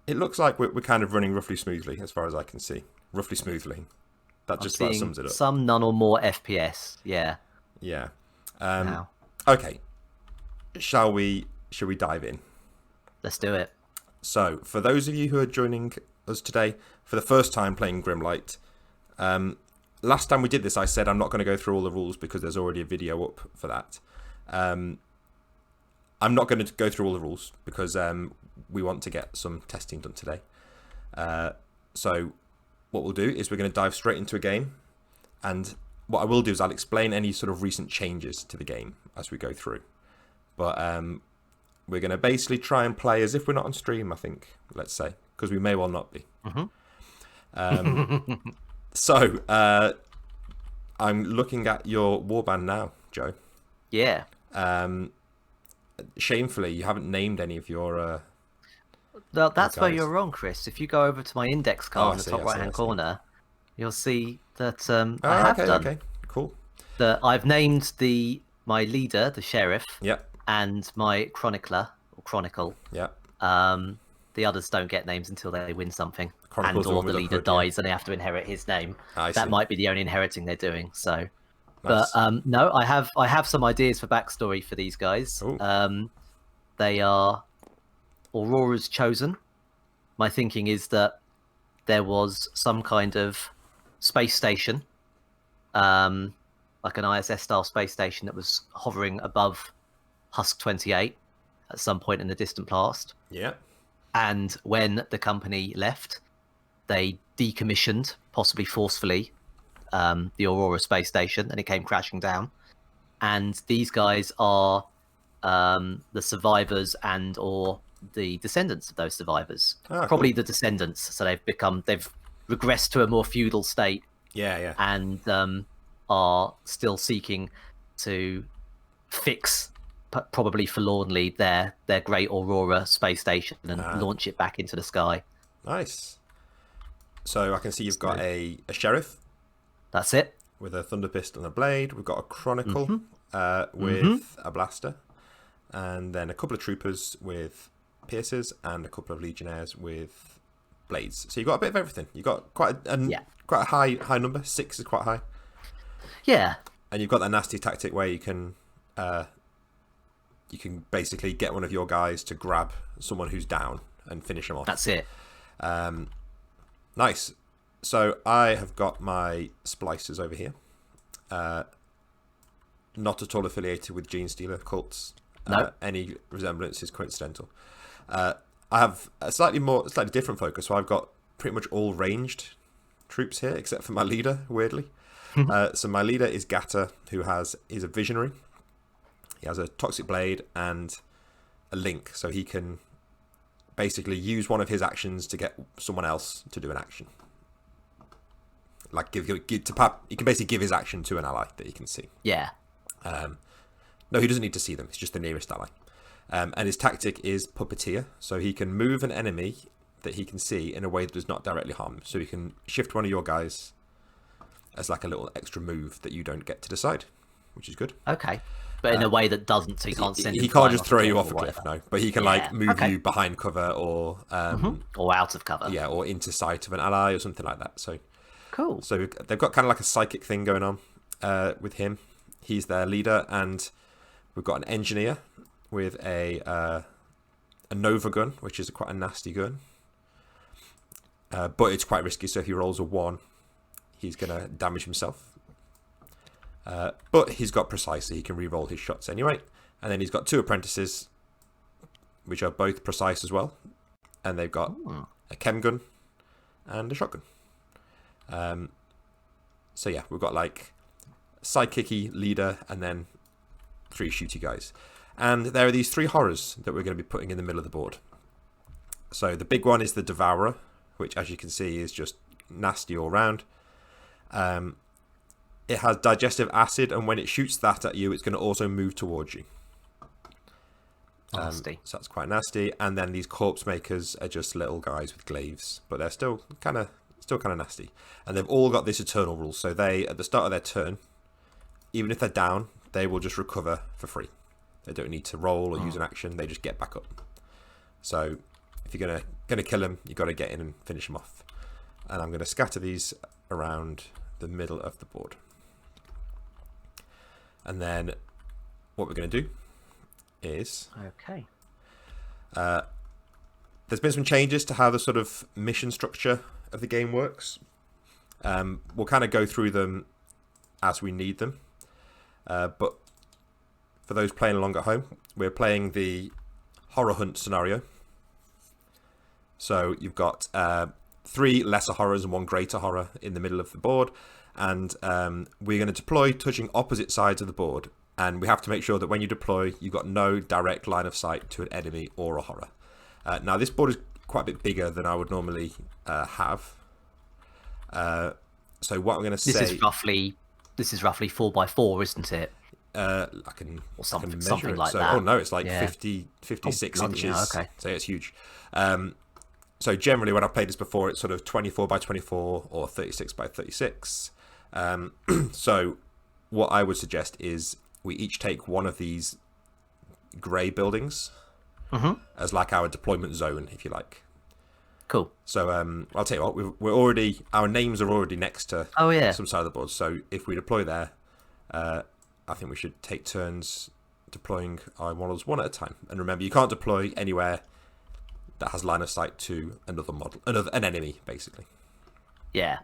It looks like we're kind of running roughly smoothly, as far as I can see. Roughly smoothly. That I'm just about seeing sums it up. some none or more FPS. Yeah. Yeah. Now, Okay. Shall we dive in? let's do it. So, for those of you who are joining us today for the first time playing GRIMLITE, last time we did this, I said I'm not going to go through all the rules because there's already a video up for that. I'm not going to go through all the rules because we want to get some testing done today. So, what we'll do is we're going to dive straight into a game, and what I will do is I'll explain any sort of recent changes to the game as we go through. But we're going to basically try and play as if we're not on stream, I think, let's say, because we may well not be. So, I'm looking at your warband now, Joe. Yeah. Shamefully, you haven't named any of your... Well, that's where guys. you're wrong, Chris. If you go over to my index card in the top right-hand corner, you'll see that I have done. Okay, cool. That I've named my leader, the sheriff, Yep. and my chronicler or chronicle. Yep. The others don't get names until they win something, Chronicle's and the or one the with the leader hood, yeah. dies and they have to inherit his name. I That see. might be the only inheriting they're doing. So, Nice. but no, I have some ideas for backstory for these guys. Ooh. They are Aurora's chosen. My thinking is that there was some kind of space station, like an ISS style space station that was hovering above Husk 28 at some point in the distant past. Yeah. And when the company left, they decommissioned, possibly forcefully, the Aurora space station, and it came crashing down. And these guys are the survivors and or the descendants of those survivors. Probably cool. the descendants. So they've regressed to a more feudal state. Yeah. And are still seeking to fix, probably forlornly, their great Aurora space station and launch it back into the sky. Nice. So I can see you've got a sheriff. That's it. With a thunder pistol and a blade. We've got a chronicle with a blaster. And then a couple of troopers with piercers and a couple of legionnaires with blades. So you've got a bit of everything. You've got quite a high number. 6 is quite high. Yeah. And you've got that nasty tactic where you can basically get one of your guys to grab someone who's down and finish them off. That's it. Nice. So I have got my splicers over here. Not at all affiliated with Gene Stealer cults. No. Any resemblance is coincidental. I have a slightly different focus. So I've got pretty much all ranged troops here, except for my leader, weirdly. So my leader is Gata, who is a visionary. He has a toxic blade and a link, so he can basically use one of his actions to get someone else to do an action. Like he can basically give his action to an ally that he can see. Yeah. No, he doesn't need to see them. It's just the nearest ally. And his tactic is puppeteer, so he can move an enemy that he can see in a way that does not directly harm him. So he can shift one of your guys as like a little extra move that you don't get to decide, which is good. Okay. But in a way that doesn't, so you can't send him. He can't just throw you off a cliff, no. But he can move you behind cover or or out of cover. Yeah, or into sight of an ally or something like that. So cool. So they've got kind of like a psychic thing going on with him. He's their leader, and we've got an engineer with a Nova gun, which is quite a nasty gun. But it's quite risky, so if he rolls a 1, he's going to damage himself. But he's got precise, so he can re-roll his shots anyway. And then he's got 2 apprentices, which are both precise as well. And they've got a chem gun and a shotgun. So yeah, we've got like sidekicky leader and then 3 shooty guys. And there are these 3 horrors that we're going to be putting in the middle of the board. So the big one is the Devourer, which as you can see is just nasty all round. It has digestive acid, and when it shoots that at you, it's going to also move towards you. Nasty. So that's quite nasty. And then these corpse makers are just little guys with glaives, but they're still kind of nasty. And they've all got this eternal rule. So they, at the start of their turn, even if they're down, they will just recover for free. They don't need to roll or use an action. They just get back up. So if you're going to going to kill them, you've got to get in and finish them off. And I'm going to scatter these around the middle of the board. And then what we're going to do is... Okay. There's been some changes to how the sort of mission structure of the game works. We'll kind of go through them as we need them. But for those playing along at home, we're playing the horror hunt scenario. So you've got 3 lesser horrors and 1 greater horror in the middle of the board. And we're going to deploy touching opposite sides of the board. And we have to make sure that when you deploy, you've got no direct line of sight to an enemy or a horror. Now, this board is quite a bit bigger than I would normally have. So what I'm going to say... This is roughly 4x4, isn't it? I can something measure it. like so, that. Oh no, it's like Yeah. 56 bloody inches. hell, okay. So it's huge. So generally, when I've played this before, it's sort of 24 by 24 or 36 by 36. So what I would suggest is we each take one of these grey buildings as like our deployment zone, if you like. Cool. So I'll tell you what, we're already, our names are already next to some side of the board. So if we deploy there, I think we should take turns deploying our models one at a time. And remember, you can't deploy anywhere that has line of sight to another model, an enemy, basically. Yeah,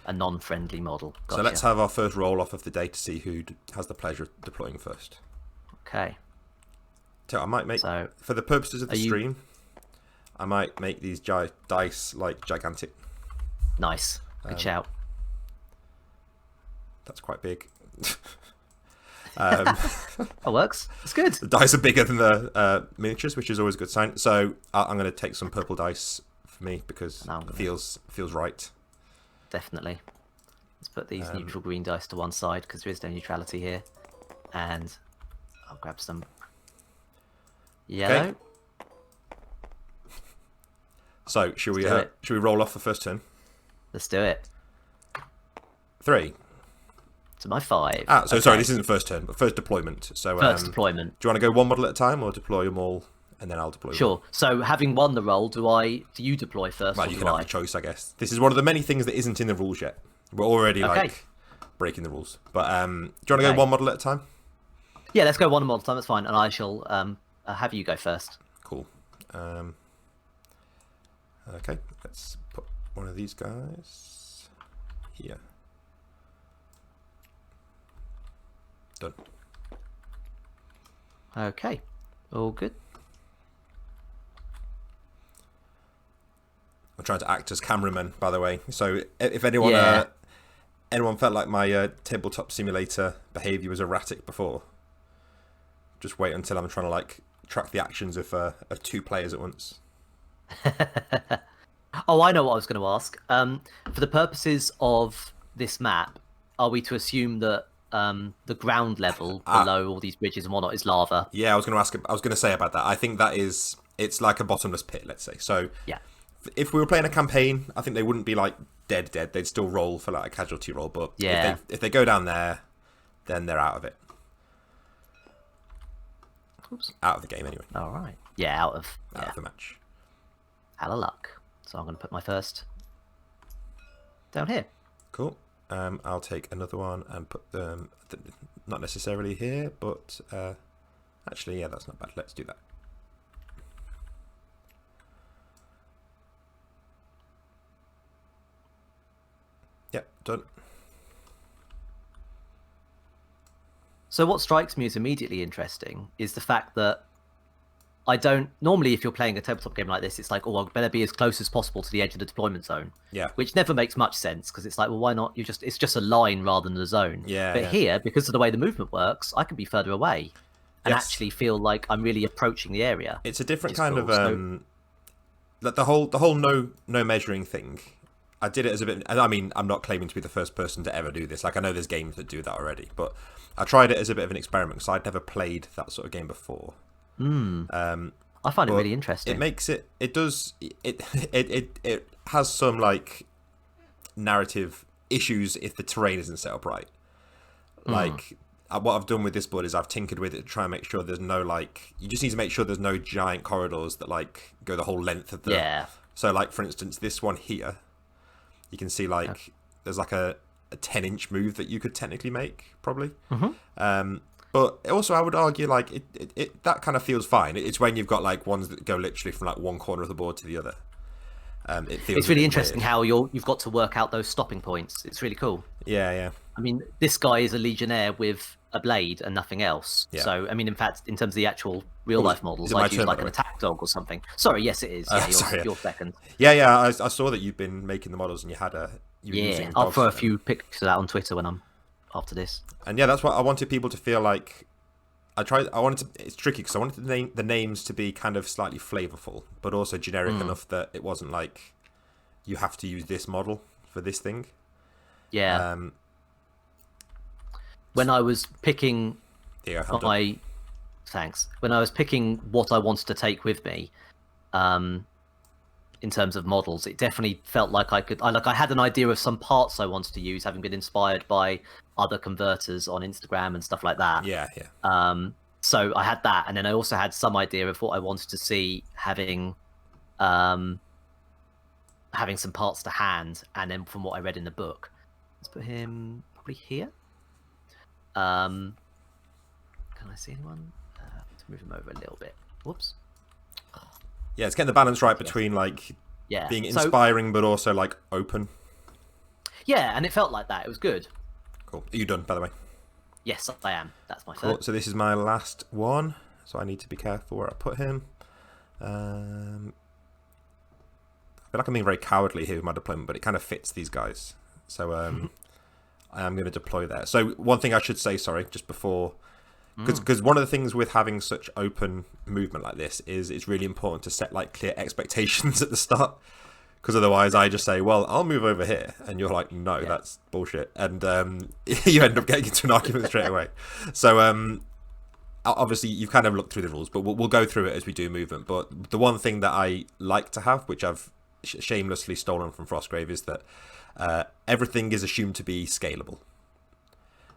a non-friendly model. Gotcha. So let's have our first roll off of the day to see who has the pleasure of deploying first. Okay. So I might make, for the purposes of the stream, I might make these dice like gigantic. Nice. Good shout. That's quite big. That works. It's good. The dice are bigger than the miniatures, which is always a good sign. So I'm going to take some purple dice for me because it feels right. Definitely. Let's put these neutral green dice to one side because there is no neutrality here. And I'll grab some yellow. Okay. So should we roll off the first turn? Let's do it. 3. To my 5. So sorry, this isn't first turn, but first deployment. So first deployment. Do you want to go one model at a time or deploy them all and then I'll deploy them? Sure. So having won the roll, do you deploy first? Well, or you do can have a choice, I guess. This is one of the many things that isn't in the rules yet. We're already like breaking the rules. But do you want to go one model at a time? Yeah, let's go one model at a time. That's fine, and I shall have you go first. Cool. Okay, let's put one of these guys here. Done. Okay, all good. I'm trying to act as cameraman, by the way. So if anyone anyone felt like my tabletop simulator behaviour was erratic before, just wait until I'm trying to like track the actions of 2 players at once. Oh, I know what I was going to ask. For the purposes of this map, are we to assume that the ground level below all these bridges and whatnot is lava? Yeah, I was going to say about that. I think it's like a bottomless pit, let's say. So yeah, if we were playing a campaign, I think they wouldn't be like dead. They'd still roll for like a casualty roll. But if they go down there, then they're out of it. Oops. Out of the game anyway. All right. Yeah, out of the match. Hell of luck. So I'm going to put my first down here. Cool. I'll take another one and put them not necessarily here, but actually, yeah, that's not bad. Let's do that. Yep, done. So what strikes me as immediately interesting is the fact that I don't normally, if you're playing a tabletop game like this, it's like, oh, I better be as close as possible to the edge of the deployment zone. Yeah. Which never makes much sense because it's like, well, why not? It's just a line rather than a zone. Yeah. But here, because of the way the movement works, I can be further away and actually feel like I'm really approaching the area. It's a different kind of like the whole no measuring thing. I did it as a bit. I mean, I'm not claiming to be the first person to ever do this. Like, I know there's games that do that already, but I tried it as a bit of an experiment because I'd never played that sort of game before. I find it really interesting. It makes it. It does. It has some like narrative issues if the terrain isn't set up right. Like what I've done with this board is I've tinkered with it to try and make sure there's no like. You just need to make sure there's no giant corridors that like go the whole length of the So like for instance, this one here, you can see like there's like a 10-inch move that you could technically make probably. But also I would argue like it that kind of feels fine. It's when you've got like ones that go literally from like one corner of the board to the other. It feels it's really interesting how you've got to work out those stopping points. It's really cool. Yeah. I mean, this guy is a legionnaire with a blade and nothing else. Yeah. So, I mean, in fact, in terms of the actual real-life models, I'd use like an attack dog or something. Sorry, yes, it is. Yeah, you're second. Yeah. I saw that you've been making the models and you had I'll throw a few pictures out on Twitter when I'm after this. And yeah, that's what I wanted people to feel like. It's tricky because I wanted the names to be kind of slightly flavorful, but also generic enough that it wasn't like you have to use this model for this thing. Yeah. When I was picking when I was picking what I wanted to take with me, in terms of models, it definitely felt like I had an idea of some parts I wanted to use, having been inspired by other converters on Instagram and stuff like that. Yeah. So I had that, and then I also had some idea of what I wanted to see, having some parts to hand, and then from what I read in the book, let's put him probably here. Can I see anyone? Let's move him over a little bit. Whoops. Yeah, it's getting the balance right between like being inspiring but also like open. Yeah, and it felt like that. It was good. Cool. Are you done, by the way? Yes, I am. That's my cool. third. So this is my last one. So I need to be careful where I put him. I feel like I'm being very cowardly here with my deployment, but it kind of fits these guys. So I am going to deploy there. So one thing I should say, sorry, just before, because one of the things with having such open movement like this is it's really important to set like clear expectations at the start. Because otherwise I just say, well, I'll move over here. And you're like, no, that's bullshit. And you end up getting into an argument straight away. So obviously you've kind of looked through the rules, but we'll go through it as we do movement. But the one thing that I like to have, which I've shamelessly stolen from Frostgrave, is that everything is assumed to be scalable.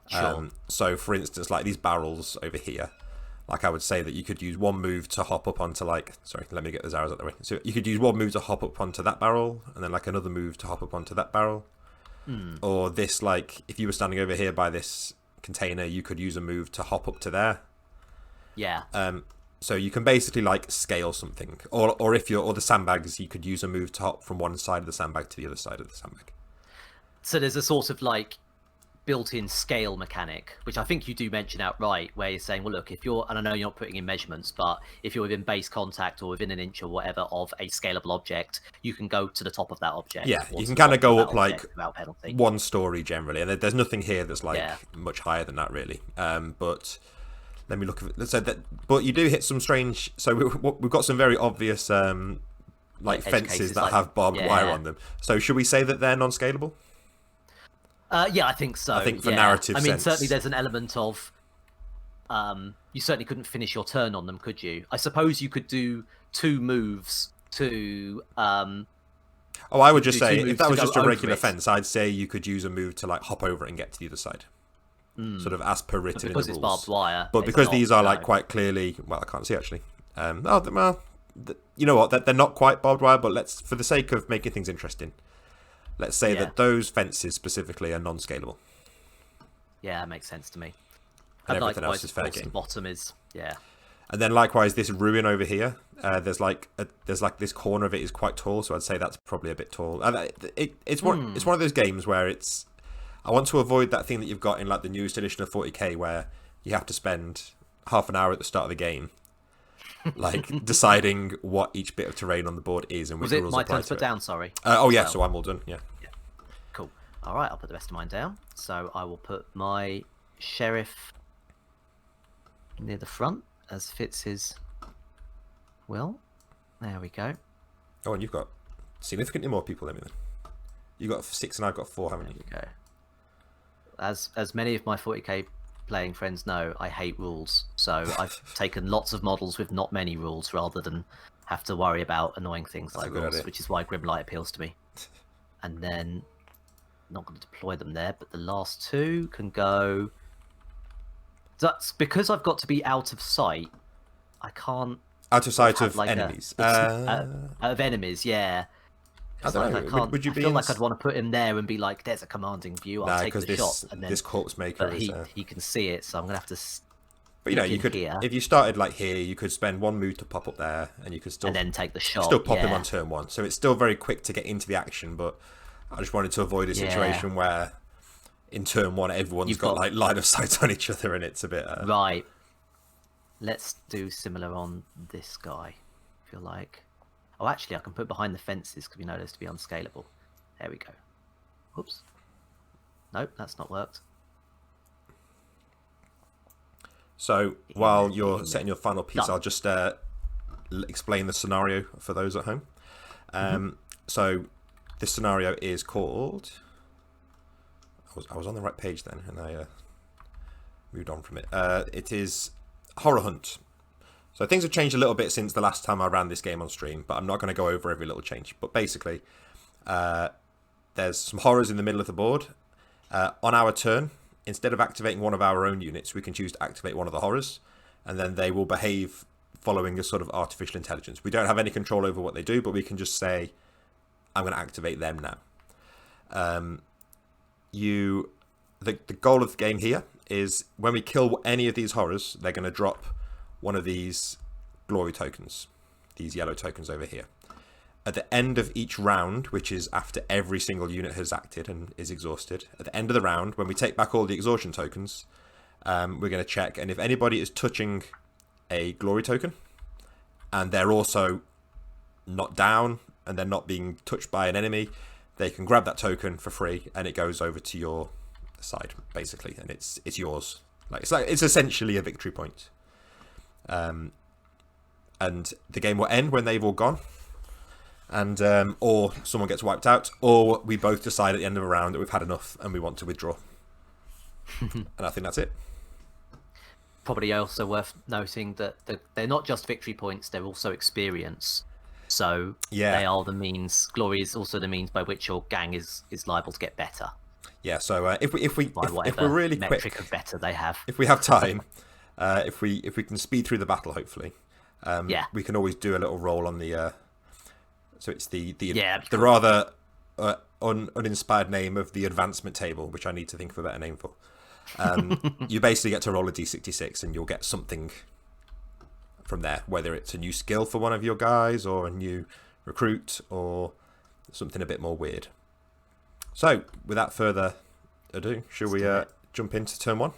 Sure. So for instance, like these barrels over here, like I would say that you could use one move to hop up onto like, sorry, let me get those arrows out the way. So you could use one move to hop up onto that barrel, and then like another move to hop up onto that barrel. Or this, like if you were standing over here by this container, you could use a move to hop up to there. Yeah. So you can basically like scale something, or if you're, or the sandbags, you could use a move to hop from one side of the sandbag to the other side of the sandbag. So there's a sort of like built-in scale mechanic, which I think you do mention outright, where you're saying, well, look, if you're, and I know you're not putting in measurements, but if you're within base contact or within an inch or whatever of a scalable object, you can go to the top of that object. Yeah, you can kind of go up like without penalty. One story generally, and there's nothing here that's like much higher than that really. But let me look at it. So that, but you do hit some strange. So we've got some very obvious like fences that have barbed wire on them. So should we say that they're non-scalable? Yeah, I think so. I think for narrative I mean, sense. certainly there's an element of you certainly couldn't finish your turn on them, could you? I suppose you could do two moves to I would just say, if that was just a regular fence, I'd say you could use a move to like hop over it and get to the other side. Sort of as per written in the rules. Because it's barbed wire. But because these are like quite clearly, well, I can't see actually. Well, you know what? They're not quite barbed wire, but let's, for the sake of making things interesting, let's say that those fences specifically are non-scalable. Yeah, that makes sense to me. And everything else is fair game. The bottom is, And then likewise, this ruin over here, there's like this corner of it is quite tall, so I'd say that's probably a bit tall. And it's one of those games where I want to avoid that thing that you've got in like the newest edition of 40k, where you have to spend half an hour at the start of the game, like deciding what each bit of terrain on the board is and which rules apply to it. Was it my turn to put down? Sorry. So I'm all done. Yeah. Cool. All right, I'll put the rest of mine down. So I will put my sheriff near the front, as fits his will. There we go. Oh, and you've got significantly more people than me then. You got 6 and I've got 4, haven't you? There we go. As many of my 40k playing friends know, I hate rules. So I've taken lots of models with not many rules rather than have to worry about annoying things like rules, which is why GRIMLITE appeals to me. And then, not going to deploy them there, but the last two can go. That's because I've got to be out of sight. I can't. Out of sight have of like enemies. of enemies, yeah. I don't know. I can't. Would you I be feel in... like I'd want to put him there and be like, "There's a commanding view. I'll Nah, take because the shot." And then, this corpse maker but is... he can see it, so I'm gonna have to. But you know, you could, here, if you started like here, you could spend 1 move to pop up there, and you could still and then take the shot. still pop him on turn 1. So it's still very quick to get into the action. But I just wanted to avoid a situation where in turn 1 everyone's got like line of sight on each other, and it's a bit right. Let's do similar on this guy. I feel like. Oh, actually, I can put behind the fences because we know those to be unscalable. There we go. Whoops. Nope, that's not worked. So while you're setting your final piece, I'll just explain the scenario for those at home. So this scenario is called... I was on the right page then, and I moved on from it. It is Horror Hunt. So things have changed a little bit since the last time I ran this game on stream, but I'm not going to go over every little change. But basically, there's some horrors in the middle of the board. On our turn, instead of activating one of our own units, we can choose to activate one of the horrors, and then they will behave following a sort of artificial intelligence. We don't have any control over what they do, but we can just say, I'm going to activate them now. The goal of the game here is when we kill any of these horrors, they're going to drop one of these glory tokens, these yellow tokens over here. At the end of each round, which is after every single unit has acted and is exhausted, at the end of the round, when we take back all the exhaustion tokens, we're going to check, and if anybody is touching a glory token, and they're also not down, and they're not being touched by an enemy, they can grab that token for free, and it goes over to your side, basically, and it's yours. It's essentially a victory point. And the game will end when they've all gone, and or someone gets wiped out, or we both decide at the end of a round that we've had enough and we want to withdraw. And I think that's it. Probably also worth noting that they're not just victory points; they're also experience. So they are the means. Glory is also the means by which your gang is liable to get better. Yeah. So if we're really metric quick of better they have, if we have time, if we can speed through the battle, hopefully, we can always do a little roll on the. So it's the rather uninspired name of the advancement table, which I need to think of a better name for. You basically get to roll a d66, and you'll get something from there, whether it's a new skill for one of your guys, or a new recruit, or something a bit more weird. So, without further ado, shall we jump into turn 1?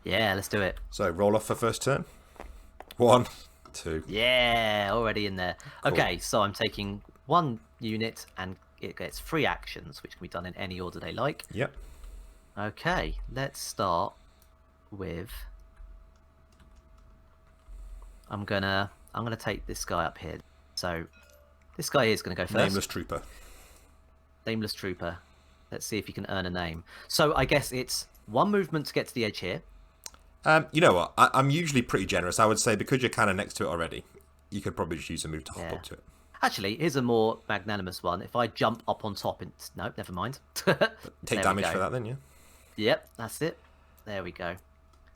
Yeah, let's do it. So, roll off for first turn. 1, 2. Yeah, already in there. Cool. Okay, so I'm taking 1 unit, and it gets 3 actions, which can be done in any order they like. Yep. Okay, let's start with... I'm gonna take this guy up here. So this guy is gonna go first. Nameless Trooper. Nameless Trooper. Let's see if he can earn a name. So I guess it's 1 movement to get to the edge here. You know what? I'm usually pretty generous. I would say because you're kind of next to it already, you could probably just use a move to hop up to it. Actually, here's a more magnanimous one. If I jump up on top and... No, never mind. Take damage for that then, yeah? Yep, that's it. There we go.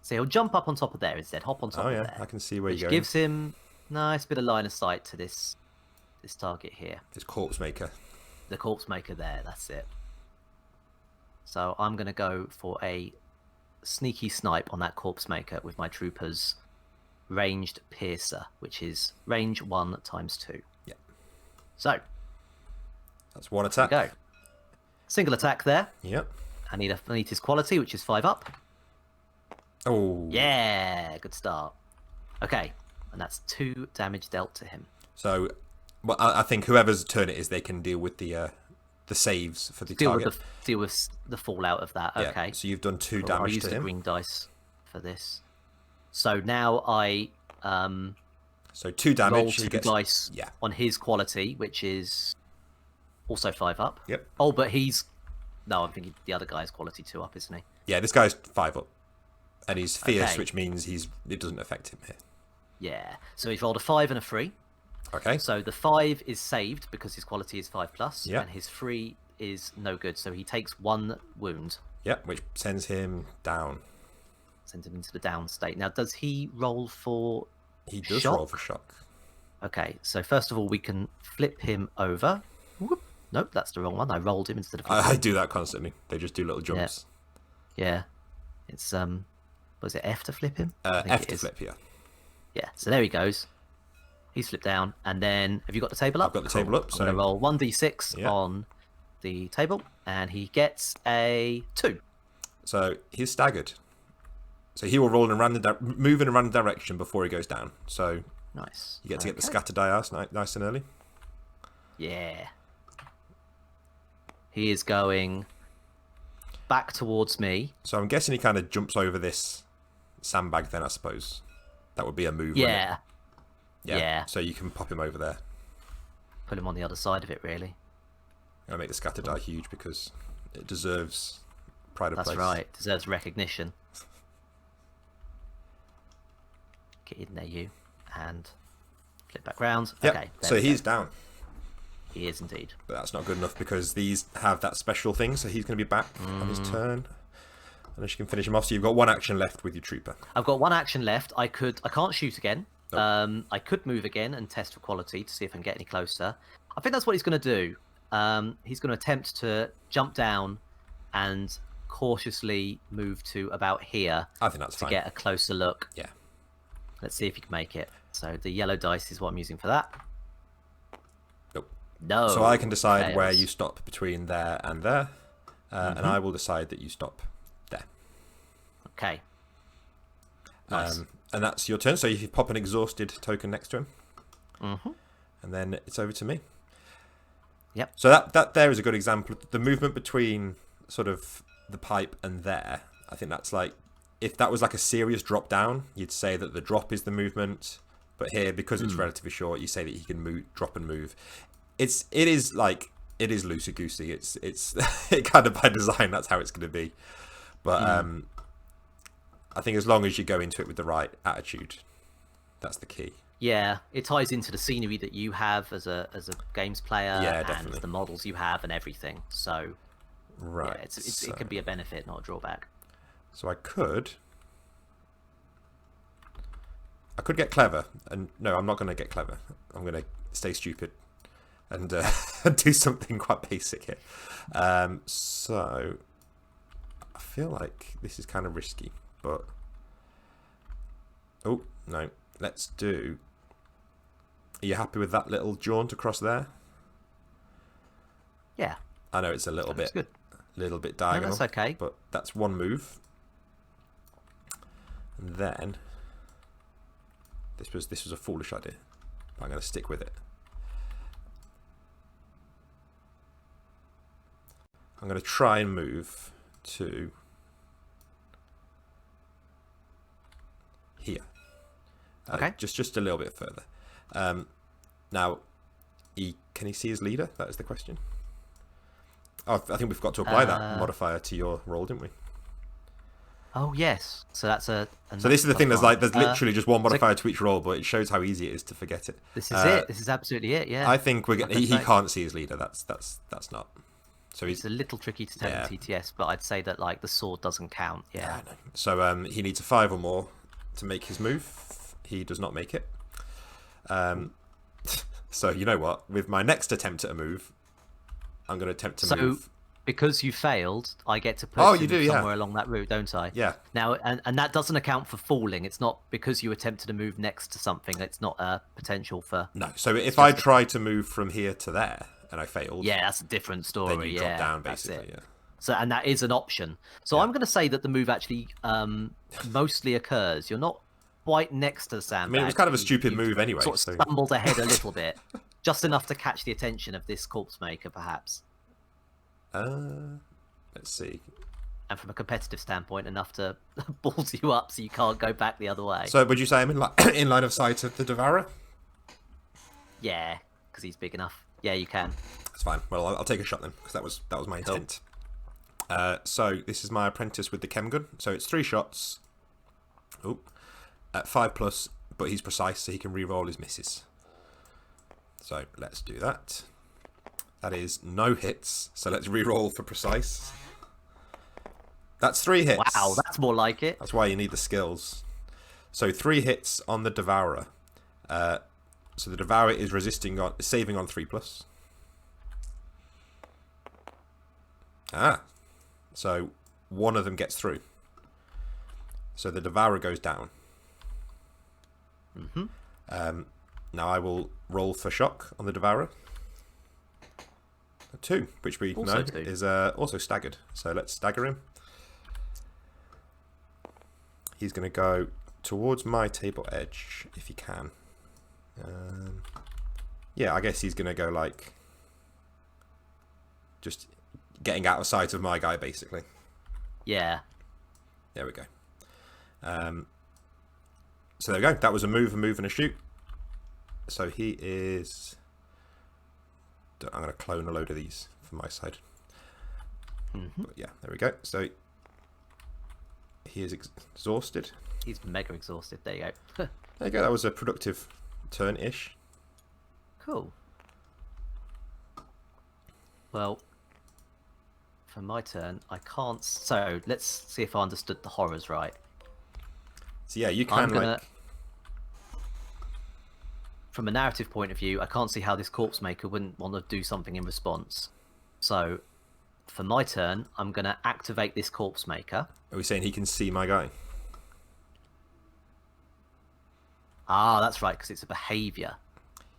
So he'll jump up on top of there instead. Hop on top of there. I can see where you're going. Which gives him nice bit of line of sight to this target here. This corpse maker. The corpse maker there, that's it. So I'm going to go for a sneaky snipe on that corpse maker with my trooper's ranged piercer, which is range 1 times 2. Yeah. So that's 1 attack. Go. Single attack there. Yep. I need his quality, which is 5 up. Oh. Yeah, good start. Okay, and that's 2 damage dealt to him. So, well, I think whoever's turn it is, they can deal with the saves for the target. Deal with the fallout of that. Yeah, okay. so you've done 2 damage I'll to him. use the green dice for this. So now I so 2 damage. Roll 2 dice on his quality, which is also 5 up. Yep. Oh, but he's... No, I'm thinking the other guy's quality 2 up, isn't he? Yeah, this guy's 5 up. And he's fierce, which means it doesn't affect him here. Yeah. So he's rolled a 5 and a 3. Okay. So the 5 is saved because his quality is 5+, yeah. and his 3 is no good. So he takes 1 wound. Yep, which sends him down. Sends him into the down state. Now, does he roll for He does shock. roll for shock. Okay, so first of all, we can flip him over. Whoop. Nope, that's the wrong one. I rolled him instead of flipping I him. do that constantly. They just do little jumps. Yeah. It's was it F to flip him? I think F it to is. flip, yeah. Yeah, so there he goes. He's flipped down, and then have you got the table up? I've got the table up, I'm so going to roll 1d6 Yeah. on the table, and he gets a 2. So he's staggered. So he will roll move in a random direction before he goes down. So Nice. you get to get the scatter die out nice and early. Yeah. He is going back towards me. So I'm guessing he kind of jumps over this sandbag then, I suppose. That would be a move, wouldn't it? Yeah. Yeah. So you can pop him over there. Put him on the other side of it, really. I'll make the scatter die huge because it deserves pride of place. That's right. Deserves recognition. Get in there, you. And flip back round. Yep. Okay. So he's down. He is indeed. But that's not good enough because these have that special thing. So he's going to be back on his turn. Unless you can finish him off. So you've got one action left with your trooper. I've got one action left. I can't shoot again. Nope. I could move again and test for quality to see if I can get any closer. I think that's what he's going to do. He's going to attempt to jump down and cautiously move to about here I think that's to fine. get a closer look. Yeah. Let's see if he can make it. So the yellow dice is what I'm using for that. Nope. No. So I can decide fails. where you stop between there and there. And I will decide that you stop there. Okay. Nice. And that's your turn. So you pop an exhausted token next to him. Mm-hmm. And then it's over to me. Yep. So that there is a good example. The movement between sort of the pipe and there, I think that's like, if that was like a serious drop down, you'd say that the drop is the movement. But here, because it's relatively short, you say that he can move, drop and move. It is loosey goosey. It's it kind of by design. That's how it's going to be. But I think as long as you go into it with the right attitude, that's the key. Yeah, it ties into the scenery that you have as a games player, Yeah, and definitely. the models you have and everything. So Right. yeah, it can be a benefit, not a drawback. So I could get clever, and no, I'm not going to get clever. I'm going to stay stupid and do something quite basic here. So I feel like this is kind of risky, but oh no, let's do. Are you happy with that little jaunt across there? Yeah, I know it's a little that's bit, good. diagonal. that's okay. But that's one move. And then this was a foolish idea, but I'm going to stick with it. I'm going to try and move to here. Okay. Just a little bit further. Now, can he see his leader? That is the question. Oh, I think we've got to apply that modifier to your roll, didn't we? Oh yes, so that's a. So this is the thing. There's literally just one so- modifier to each roll, but it shows how easy it is to forget it. This is it. This is absolutely it. Yeah. I think we're getting. He say. can't see his leader. That's not. So It's he's. a little tricky to tell Yeah. in TTS, but I'd say that like the sword doesn't count. Yeah. I know. So he needs a 5 or more to make his move. He does not make it. So you know what? With my next attempt at a move, I'm going to attempt to move. Because you failed, I get to put Oh, him you do, yeah. somewhere along that route, don't I? Yeah. Now, and that doesn't account for falling. It's not because you attempted to move next to something. It's not a potential for. No. So if I try to move from here to there and I failed, Yeah, that's a different story. then you yeah, drop down that's basically. it. Yeah. So, and that is an option. So I'm going to say that the move actually mostly occurs. You're not quite next to the I sandbag. mean, it was kind of a You- stupid you move anyway. Sort of So stumbled ahead a little bit, just enough to catch the attention of this corpse maker, perhaps. let's see. And from a competitive standpoint, enough to balls you up so you can't go back the other way. So would you say I'm in line of sight of the Devourer? Yeah, because he's big enough. Yeah, you can. That's fine. Well, I'll take a shot then, because that was my intent. So this is my apprentice with the chem gun. So it's 3 shots. Oh, at 5+, but he's precise, so he can re-roll his misses. So let's do that. That is no hits. So let's re-roll for precise. That's 3 hits. Wow, that's more like it. That's why you need the skills. So 3 hits on the Devourer. So the Devourer is saving on 3+. So one of them gets through. So the Devourer goes down. Now I will roll for shock on the Devourer. 2, which we Also know 2. is also staggered. So let's stagger him. He's going to go towards my table edge, if he can. Yeah, I guess he's going to go like... just getting out of sight of my guy, basically. Yeah. There we go. So there we go. That was a move, and a shoot. So he is... I'm going to clone a load of these from my side. But yeah, there we go. So he is exhausted. He's mega exhausted. There you go. There you go. That was a productive turn-ish. Cool. Well, for my turn, I can't... So, let's see if I understood the horrors right. So yeah, you can like... From a narrative point of view, I can't see how this corpse maker wouldn't want to do something in response. So, for my turn, I'm going to activate this corpse maker. Are we saying he can see my guy? Ah, that's right, because it's a behavior.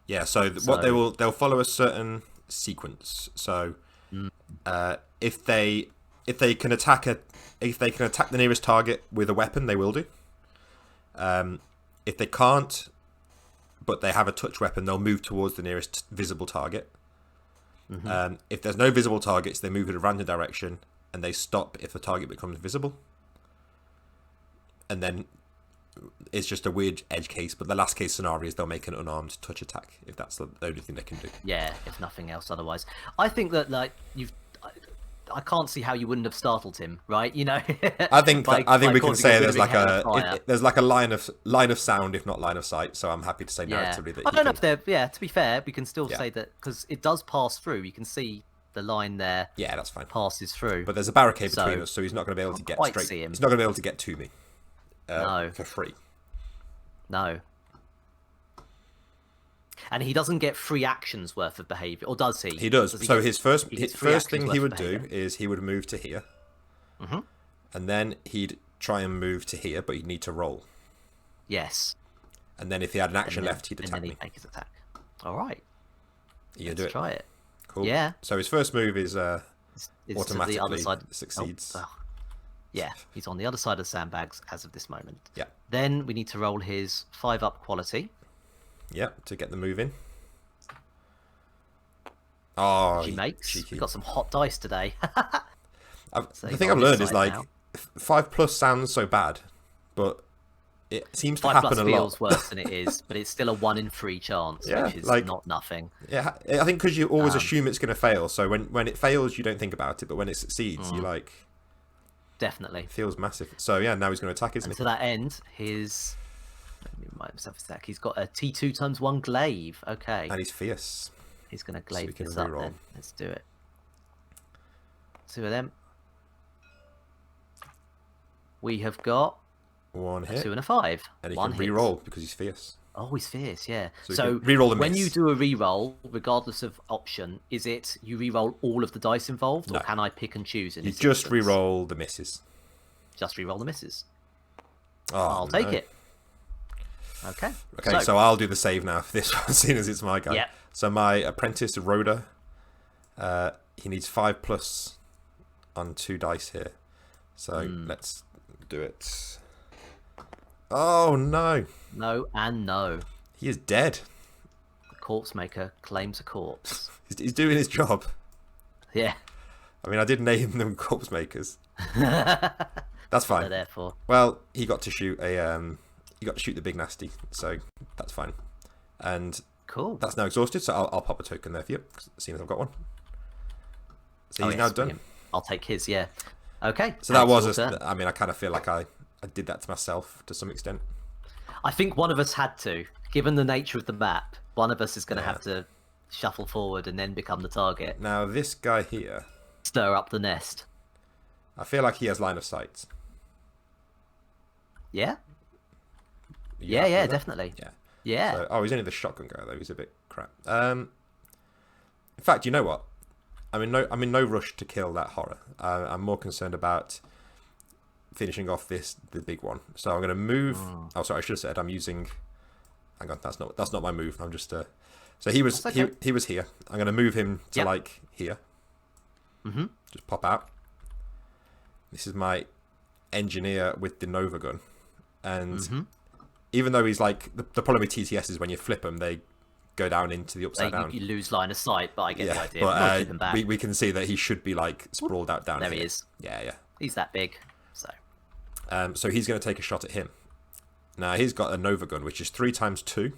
Yeah. So what they'll follow a certain sequence. So if they can attack the nearest target with a weapon, they will do. If they can't, but they have a touch weapon, they'll move towards the nearest visible target. If there's no visible targets, they move in a random direction, and they stop if the target becomes visible. And then it's just a weird edge case, but the last case scenario is they'll make an unarmed touch attack, if that's the only thing they can do. Yeah, if nothing else otherwise. I think that, like, I can't see how you wouldn't have startled him, right? You know. I think we can say there's like a line of sound, if not line of sight. So I'm happy to say narratively that. I don't know if they're. Yeah, to be fair, we can still say that because it does pass through. You can see the line there. Yeah, that's fine. Passes through. But there's a barricade between us, so he's not going to be able to get straight. He's not going to be able to get to me. No. For free. No. And he doesn't get 3 actions worth of behavior, or does he? He does. So his first thing he would do is he would move to here, and then he'd try and move to here, but he'd need to roll. Yes. And then if he had an action left, he'd attack and then me. He'd make his attack. All right. Let's try it. Cool. Yeah. So his first move is automatically the other side. succeeds. Yeah, he's on the other side of the sandbags as of this moment. Yeah. Then we need to roll his 5-up quality. Yeah, to get the move in. Oh, He makes. cheeky. We've got some hot dice today. The thing I've learned is like 5+ sounds so bad, but it seems to 5+ happen a lot. feels worse than it is, but it's still a 1 in 3 chance, which is not nothing. Yeah, I think because you always assume it's going to fail. So when it fails, you don't think about it, but when it succeeds, you like. Definitely. It feels massive. So yeah, now he's going to attack, isn't he? To that end, let me remind myself a sec. He's got a T2 × 1 glaive. Okay. And he's fierce. He's going to glaive can this up reroll. then. Let's do it. 2 of them. We have got 1 hit. 2 and a 5. And he 1 can hit. re-roll because he's fierce. Oh, he's fierce, yeah. So re-roll the when miss. you do a re-roll, regardless of option, is it you re-roll all of the dice involved, or can I pick and choose? You just re-roll the misses. Just re-roll the misses. Oh, I'll take it. Okay. Okay, so I'll do the save now for this one, seeing as it's my guy. Yep. So my apprentice, Rhoda, he needs 5+ on 2 dice here. So let's do it. Oh, no. No and no. He is dead. The corpse maker claims a corpse. He's doing his job. Yeah. I mean, I did name them corpse makers. That's fine. They're there for. Well, he got to shoot the big nasty, so that's fine. And Cool. that's now exhausted, so I'll pop a token there for you, seeing as I've got one. So he's now done. I'll take his, yeah. Okay. So that was I mean, I kind of feel like I did that to myself to some extent. I think one of us had to. Given the nature of the map, one of us is going to have to shuffle forward and then become the target. Now, this guy here... Stir up the nest. I feel like he has line of sight. Yeah? You Yeah, happy yeah, with that? definitely. Yeah. Yeah. So, oh, he's only the shotgun guy though. He's a bit crap. In fact, you know what? I'm in no rush to kill that horror. I'm more concerned about finishing off the big one. So I'm going to move. Oh, sorry, I should have said I'm using. Hang on, that's not my move. I'm just. So he was That's okay. he was here. I'm going to move him to Yep. like here. Mm-hmm. Just pop out. This is my engineer with the Nova gun, and even though he's like the problem with TTS is when you flip them, they go down into the upside down. You lose line of sight, but I get the Yeah, idea. We'll keep him but back. we can see that he should be like sprawled out down There here. he is. Yeah. He's that big. So So he's going to take a shot at him. Now he's got a Nova gun, which is 3 times 2,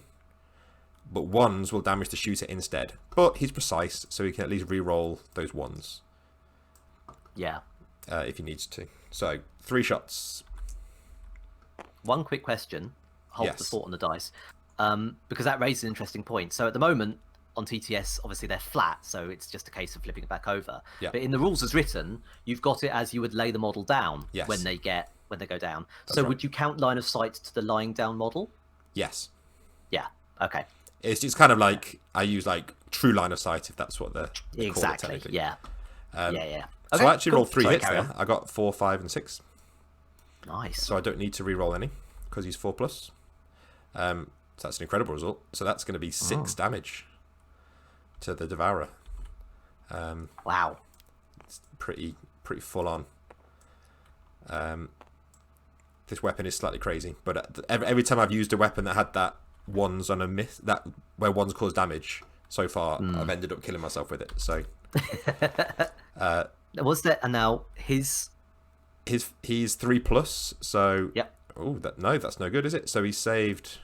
but ones will damage the shooter instead. But he's precise, so he can at least re-roll those ones yeah. if he needs to. So 3 shots. One quick question. Hold the Yes. thought on the dice. Because that raises an interesting point. So at the moment on TTS, obviously they're flat, so it's just a case of flipping it back over. Yeah. But in the rules as written, you've got it as you would lay the model down Yes. when they go down. That's So right. would you count line of sight to the lying down model? Yes. Yeah. Okay. It's kind of like I use like true line of sight if that's what they call it Exactly. technically. Yeah. Yeah. So Okay, I actually cool. rolled 3 Sorry, hits carry there. on. I got 4, 5, and 6. Nice. So I don't need to re-roll any because he's 4+. So that's an incredible result. So that's going to be 6 damage to the Devourer. Wow. It's pretty full on. This weapon is slightly crazy, but every time I've used a weapon that had that ones on a miss, that where ones cause damage, so far I've ended up killing myself with it. So Was there? And now he's 3+. So Yep. oh, that's no good, is it? So he saved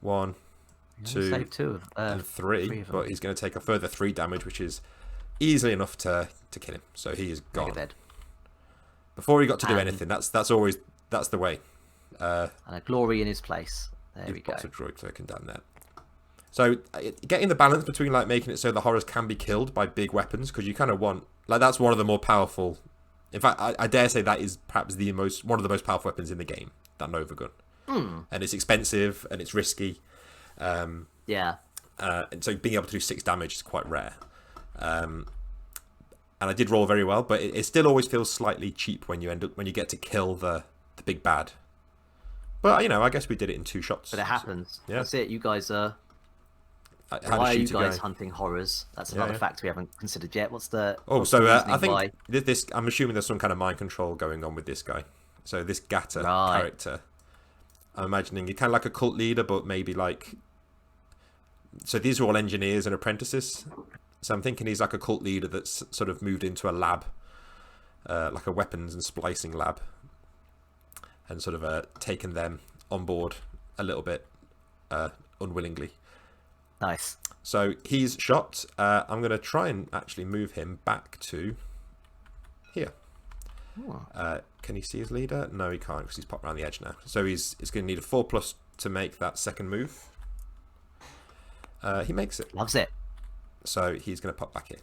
1, 2, saved 2 and 3 3, of them. but he's going to take a further 3 damage, which is easily enough to kill him. So he is Mega gone. dead. Before he got to do And- anything, that's always the way. And a glory in his place. There we You've go. got a droid clerking down there. So getting the balance between like making it so the horrors can be killed by big weapons, because you kind of want like that's one of the more powerful. In fact, I dare say that is perhaps one of the most powerful weapons in the game. That Nova gun, and it's expensive and it's risky. Yeah. And so being able to do 6 damage is quite rare. And I did roll very well, but it still always feels slightly cheap when you get to kill the big bad. But I guess we did it in 2 shots. But it happens. Yeah. That's it. You guys are. I had a Why are you shooter guys guy. hunting horrors? That's another yeah. fact we haven't considered yet. What's the? Oh, what's so the I reasoning think why? this. I'm assuming there's some kind of mind control going on with this guy. So this Gatter Right. character, I'm imagining he's kind of like a cult leader, but maybe like. So these are all engineers and apprentices. So I'm thinking he's like a cult leader that's sort of moved into a lab, like a weapons and splicing lab, and sort of taken them on board a little bit unwillingly. Nice. So he's shot. I'm going to try and actually move him back to here. Can he see his leader? No, he can't because he's popped around the edge now. So he's going to need a 4+ to make that second move. He makes it. Loves it. So he's going to pop back in.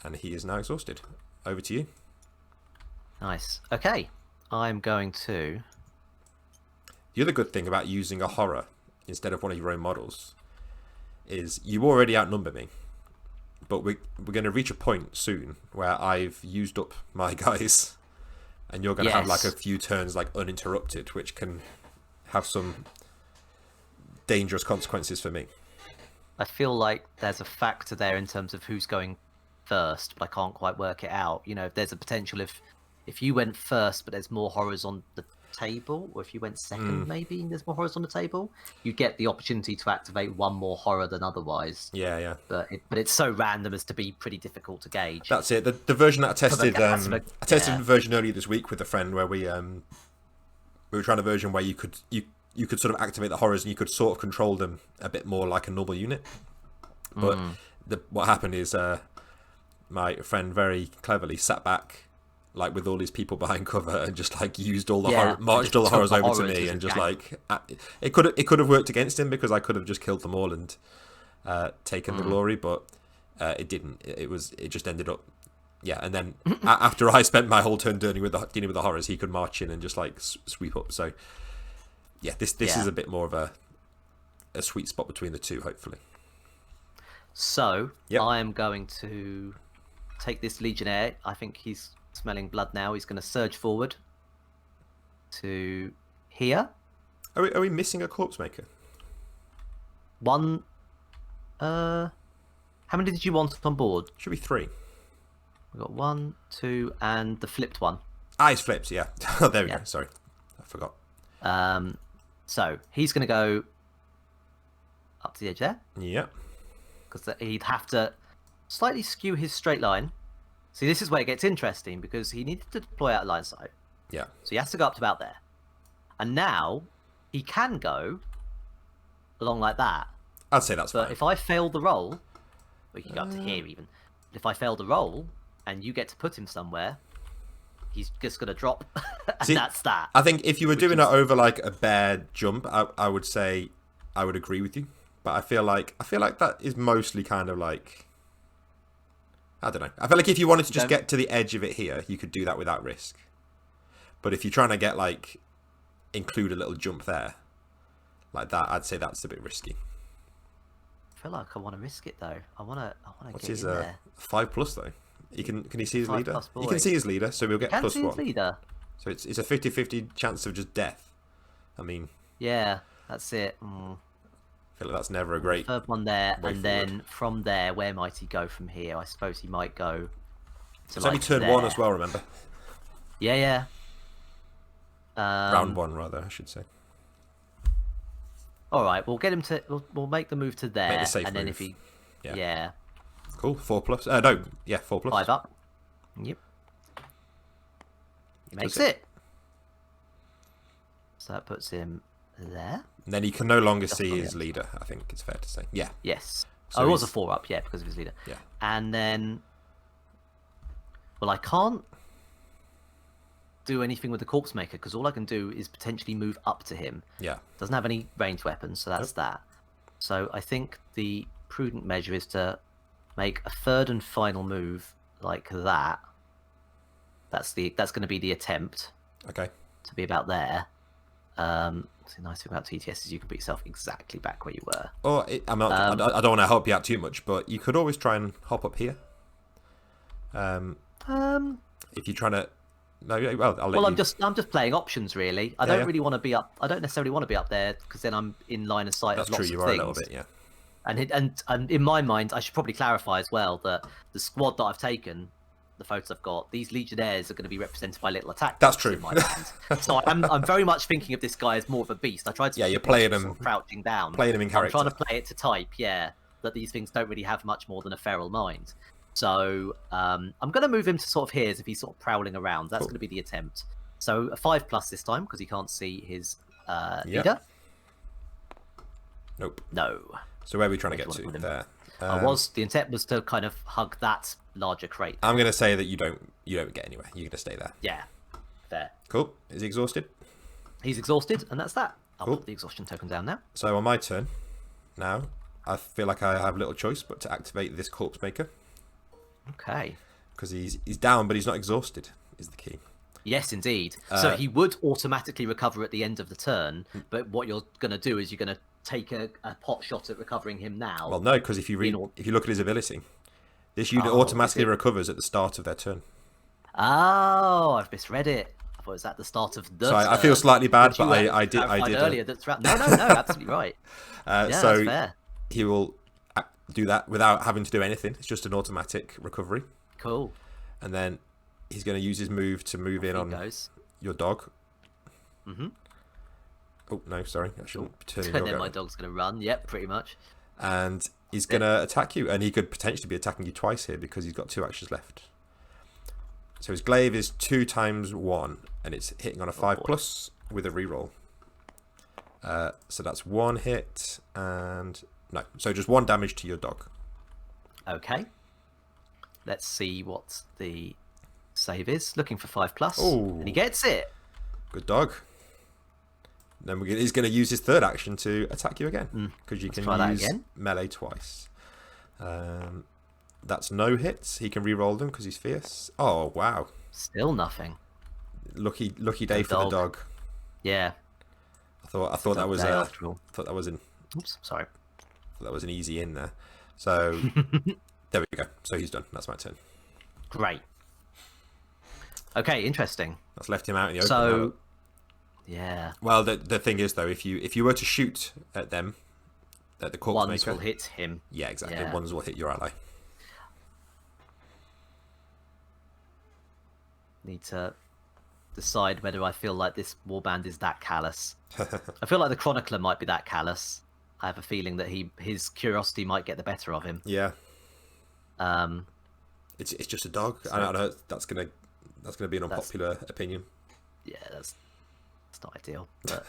And he is now exhausted. Over to you. Nice. Okay. I'm going to. The other good thing about using a horror instead of one of your own models is you already outnumber me. But we're going to reach a point soon where I've used up my guys. And you're going to have like a Yes. few turns like uninterrupted, which can have some dangerous consequences for me. I feel like there's a factor there in terms of who's going first, but I can't quite work it out. If there's a potential if you went first, but there's more horrors on the table, or if you went second, maybe and there's more horrors on the table, you get the opportunity to activate one more horror than otherwise. Yeah. But it's so random as to be pretty difficult to gauge. That's it. The version that I tested, yeah. I tested a version earlier this week with a friend where we were trying a version where you could sort of activate the horrors and you could sort of control them a bit more like a normal unit. But what happened is my friend very cleverly sat back like with all these people behind cover and just like used all the marched all the horrors over to me and just like it could have worked against him because I could have just killed them all and taken the glory, but it didn't. It just ended up and then after I spent my whole turn dealing with the horrors, he could march in and just like sweep up. So yeah, this is a bit more of a sweet spot between the two, hopefully. So Yep. I am going to take this Legionnaire. I think he's smelling blood now. He's going to surge forward to here. Are we missing a corpse maker? One. How many did you want on board? Should be 3. We've got 1, 2, and the flipped one. Ah, he's flipped. Yeah. Oh, there we go. Sorry, I forgot. So he's going to go up to the edge there. Yeah. Because he'd have to slightly skew his straight line. See, this is where it gets interesting because he needed to deploy out of line sight. Yeah. So he has to go up to about there. And now he can go along like that. I'd say that's But fine. if I fail the roll, we can go up to here even. If I fail the roll and you get to put him somewhere, he's just going to drop. And See, that's that. I think if you were doing it over like a bare jump, I would say I would agree with you. But I feel like that is mostly kind of like, I don't know. I feel like if you wanted to just get to the edge of it here, you could do that without risk. But if you're trying to get like include a little jump there, like that, I'd say that's a bit risky. I feel like I want to risk it though. I want to What's get his in there. 5+ though? Can he see his 5+ leader? boy. You can see his leader, so we'll get Can +1. see his leader. So it's a 50-50 chance of just death. I mean, Yeah, that's it. I feel like that's never a great. Third one there, way and then from there, where might he go from here? I suppose he might go to It's only turn there. 1 as well. Remember, Yeah. round 1 rather, I should say. All right, we'll get him to. We'll make the move to there, Make the safe and then move. if he, Yeah. yeah, Cool. 4+. No, yeah, 4+. 5 up. Yep. He makes Does it? it. So that puts him there. And then he can no longer see probably his it. leader. I think it's fair to say. Yeah. Yes. So Oh, it was a he's- 4 up, yeah, because of his leader. Yeah. And then, well, I can't do anything with the corpse maker because all I can do is potentially move up to him. Yeah. Doesn't have any ranged weapons, so that's that. So I think the prudent measure is to make a third and final move like that. That's going to be the attempt Okay. to be about there. What's the nice thing about TTS is you can put yourself exactly back where you were. Or I'm not. I don't want to help you out too much, but you could always try and hop up here. If you're trying to. No, well, I'll let Well, you. I'm just playing options really. I don't really want to be up. I don't necessarily want to be up there because then I'm in line of sight That's of true. lots You of are things. a little bit, yeah. And in my mind, I should probably clarify as well that the squad that I've taken, the photos I've got, these Legionnaires are going to be represented by little attack. That's dogs true. In my mind. So I'm very much thinking of this guy as more of a beast. I tried to. Yeah, you're playing him- sort of crouching down. playing him in I'm character. trying to play it to type. Yeah, that these things don't really have much more than a feral mind. So I'm going to move him to sort of here as if he's sort of prowling around. That's Cool. going to be the attempt. So a 5+ this time because he can't see his Yep. leader. Nope. No. So where are we trying to Where get do you to? wanna There. The intent was to kind of hug that larger crate. I'm going to say that you don't get anywhere. You're going to stay there. Yeah, fair. Cool. Is he exhausted? He's exhausted, and that's that. I'll Cool. put the exhaustion token down now. So on my turn, now I feel like I have little choice but to activate this corpse maker Okay. because he's down but he's not exhausted. Is the key. Yes, indeed. So he would automatically recover at the end of the turn, but what you're going to do is you're going to take a pot shot at recovering him now. Well, no, because if you look at his ability, this unit automatically recovers at the start of their turn. Oh, I've misread it. I thought it was at the start of the So I turn, feel slightly bad, which you but I did clarified earlier. That's right. No, absolutely right. Yeah, so that's fair. he will do that without having to do anything. It's just an automatic recovery, Cool. and then he's going to use his move to move in He on goes. your dog. Mm-hmm. Oh no, sorry, I shouldn't be turning And your then my guy. dog's going to run. Yep, pretty much. And he's going to attack you, and he could potentially be attacking you twice here because he's got 2 actions left. So his glaive is 2 times 1, and it's hitting on a 5+ with a reroll. So that's 1 hit, and no, so just 1 damage to your dog. Okay. Let's see what the save is. Looking for 5+. Ooh. And he gets it. Good dog. Then he's going to use his 3rd action to attack you again because you can try that use again. melee twice. That's no hits. He can re-roll them because he's fierce. Oh wow! Still nothing. Lucky day Good for the dog. dog. Yeah. I thought that was after all. thought that was an Oops, sorry. that was an easy in there. So there we go. So he's done. That's my turn. Great. Okay, interesting. That's left him out in the open. So, yeah. Well, the thing is though, if you were to shoot at them, at the corpse Ones maker, will hit him. yeah, exactly. Yeah. Ones will hit your ally. Need to decide whether I feel like this warband is that callous. I feel like the chronicler might be that callous. I have a feeling that his curiosity might get the better of him. Yeah. It's just a dog. So, I don't know. That's gonna be an unpopular opinion. Yeah, that's not ideal. But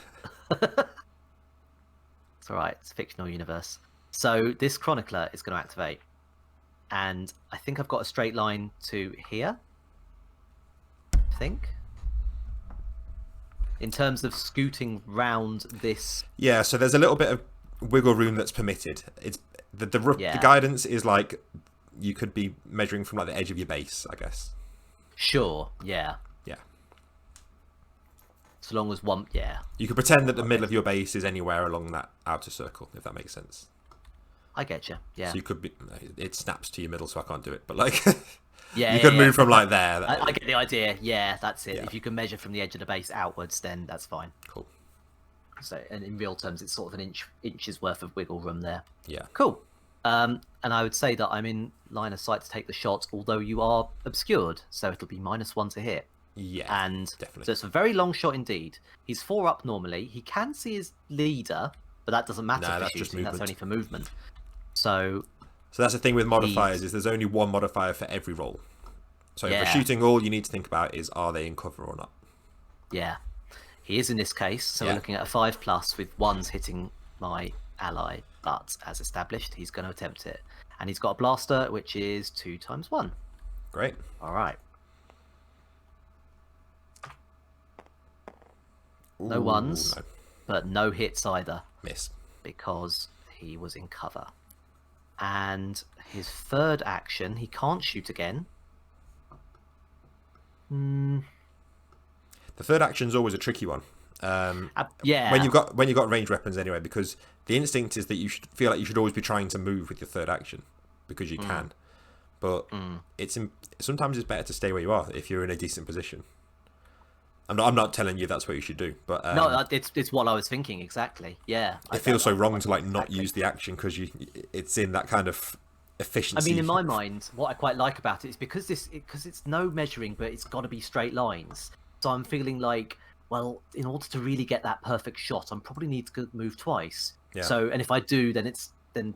it's all right. It's a fictional universe. So this chronicler is going to activate, and I think I've got a straight line to here. I think. In terms of scooting round this. Yeah. So there's a little bit of wiggle room that's permitted. It's the guidance is like you could be measuring from like the edge of your base, I guess. Sure. Yeah. Yeah. So long as one. Yeah. You could pretend that the middle of your base is anywhere along that outer circle, if that makes sense. I get you. Yeah. So you could be. It snaps to your middle, so I can't do it. But like, yeah, you could move from like there. I get the idea. Yeah, that's it. Yeah. If you can measure from the edge of the base outwards, then that's fine. Cool. So, and in real terms, it's sort of an inch's worth of wiggle room there. Yeah. Cool. And I would say that I'm in line of sight to take the shot, although you are obscured, so it'll be -1 to hit. Yeah. And definitely. so it's a very long shot indeed. He's 4 up normally. He can see his leader, but that doesn't matter for that's just shooting. That's movement. only for movement. So that's the thing with modifiers is there's only one modifier for every roll. So for shooting, all you need to think about is are they in cover or not. yeah, he is in this case. So we're looking at a 5+ with 1s hitting my ally, but as established, he's going to attempt it, and he's got a blaster, which is 2 × 1. Great. All right. No ones, no. but no hits either. Miss. Because he was in cover. And his third action, he can't shoot again. The third action's always a tricky one. Yeah. When you've got ranged weapons anyway, because the instinct is that you should feel like you should always be trying to move with your third action because you can. But sometimes it's better to stay where you are if you're in a decent position. I'm not telling you that's what you should do, but no, it's what I was thinking exactly. Yeah, it feels so wrong to like not use the action because it's in that kind of efficiency. I mean, in my mind, what I quite like about it is because it's no measuring, but it's got to be straight lines. So I'm feeling like, well, in order to really get that perfect shot, I'm probably need to move twice. Yeah. So, and if I do, then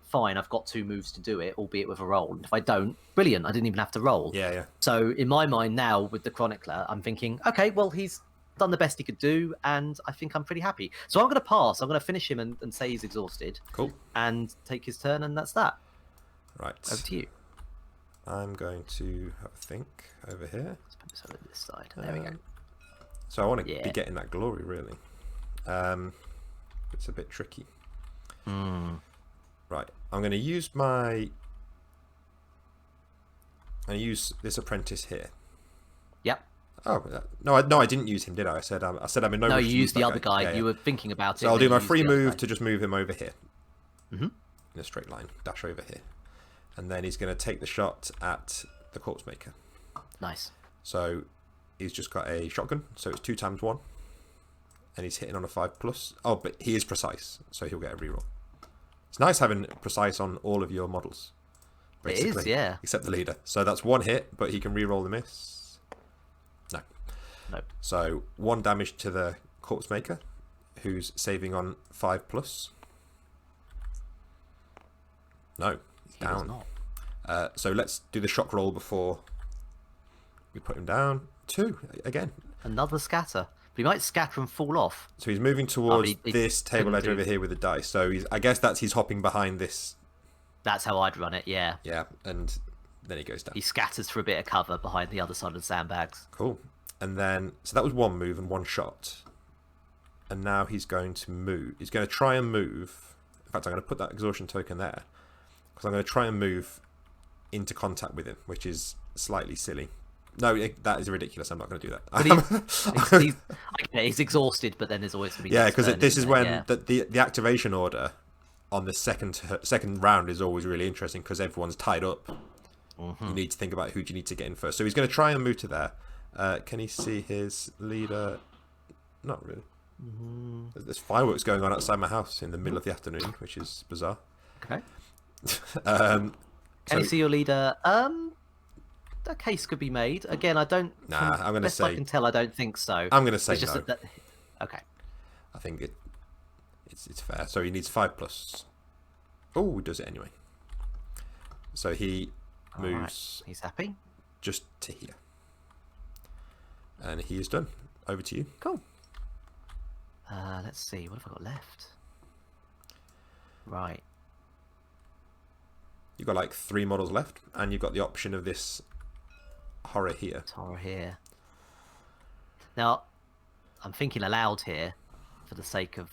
fine. I've got 2 moves to do it, albeit with a roll. And if I don't, brilliant. I didn't even have to roll. Yeah. So in my mind now with the chronicler, I'm thinking, okay, well, he's done the best he could do, and I think I'm pretty happy. So I'm going to pass. I'm going to finish him and say he's exhausted. Cool. And take his turn, and that's that. Right. Over to you. I'm going to have a think over here. Let's put this over this side. There we go. So I want to be getting that glory, really. It's a bit tricky. Right. I'm going to use this apprentice here. Yep. Oh no! I didn't use him, did I? I said I'm in no. No, rush you to used use the that other guy. Yeah. You were thinking about it. So I'll do my free move to just move him over here. In a straight line, dash over here, and then he's going to take the shot at the corpse maker. Nice. So he's just got a shotgun, so it's 2 × 1, and he's hitting on a 5+. Oh, but he is precise, so he'll get a reroll. It's nice having precise on all of your models. Basically. It is, yeah. Except the leader. So that's 1 hit, but he can reroll the miss. No. Nope. So 1 damage to the corpse maker, who's saving on 5+. No, he's down. So let's do the shock roll before we put him down. 2 again. Another scatter. But he might scatter and fall off. So he's moving towards he this table edge over here with the dice. So I guess he's hopping behind this. That's how I'd run it, yeah. Yeah, and then he goes down. He scatters for a bit of cover behind the other side of the sandbags. Cool. And then, so that was 1 move and 1 shot. And now he's going to move. He's going to try and move. In fact, I'm going to put that exhaustion token there. Because I'm going to try and move into contact with him, which is slightly silly. No, that is ridiculous. I'm not going to do that. But he's exhausted, but then there's always going to be yeah, because this is when yeah. the activation order on the second round is always really interesting because everyone's tied up. You need to think about who do you need to get in first. So he's going to try and move to there. Can he see his leader? Not really. There's fireworks going on outside my house in the middle of the afternoon, which is bizarre. Okay. Can you see your leader? A case could be made. Again, I don't. Nah, I'm going to say. I can tell. I don't think so. I'm going to say just no. Okay. I think it's fair. So he needs 5+. Oh, he does it anyway. So he moves. Right. He's happy. Just to here. And he is done. Over to you. Cool. Let's see. What have I got left? Right. You've got like 3 models left, and you've got the option of this horror here. Horror here. Now, I'm thinking aloud here, for the sake of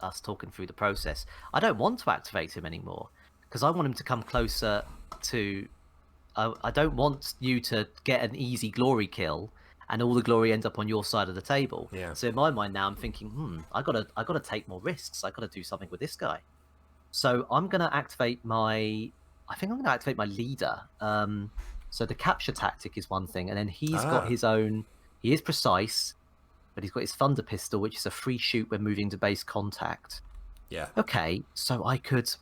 us talking through the process. I don't want to activate him anymore because I want him to come closer to. I don't want you to get an easy glory kill and all the glory ends up on your side of the table. Yeah. So in my mind now, I'm thinking, I gotta take more risks. I gotta do something with this guy. So I'm gonna activate my. I think I'm gonna activate my leader. So the capture tactic is one thing, and then he's got his own. He is precise, but he's got his thunder pistol, which is a free shoot when moving to base contact. Yeah. Okay, so I could.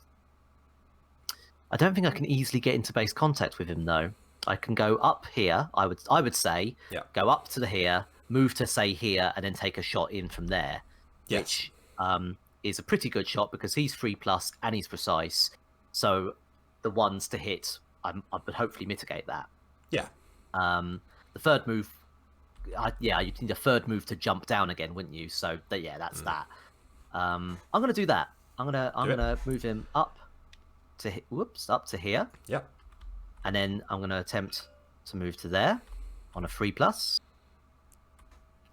I don't think I can easily get into base contact with him though. I can go up here. I would say go up to the here, move to say here, and then take a shot in from there, which is a pretty good shot because he's 3+ and he's precise. So the ones to hit, I would hopefully mitigate that. Yeah. The third move, you'd need a third move to jump down again, wouldn't you? So that's that. I'm gonna do that. I'm gonna move him up to here. Yep. And then I'm going to attempt to move to there on a 3+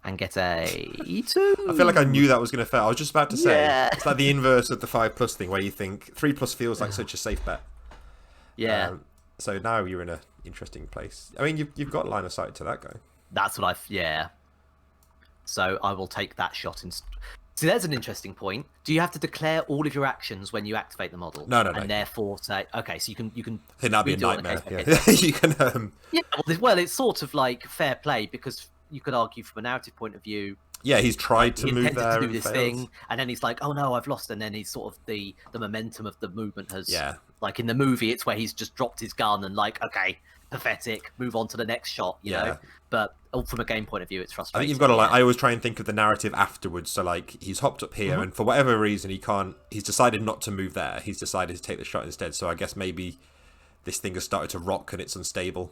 and get a 2. I feel like I knew that was going to fail. I was just about to say it's like the inverse of the 5+ thing, where you think 3+ feels like such a safe bet. Yeah. So now you're in an interesting place. I mean, you've got line of sight to that guy. That's what So I will take that shot instead. See, there's an interesting point. Do you have to declare all of your actions when you activate the model? No. And therefore say, okay, so you can. I think that'd be a nightmare. You can. Yeah. Well, it's sort of like fair play because you could argue from a narrative point of view. Yeah, he's tried to move there to do this failed. thing, and then he's like, "Oh no, I've lost." And then he's sort of the momentum of the movement has. Yeah. Like in the movie, it's where he's just dropped his gun and like, okay, pathetic, move on to the next shot, you know. But from a game point of view, it's frustrating. I think you've got to I always try and think of the narrative afterwards. So like he's hopped up here, and for whatever reason he's decided not to move there. He's decided to take the shot instead. So I guess maybe this thing has started to rock and it's unstable.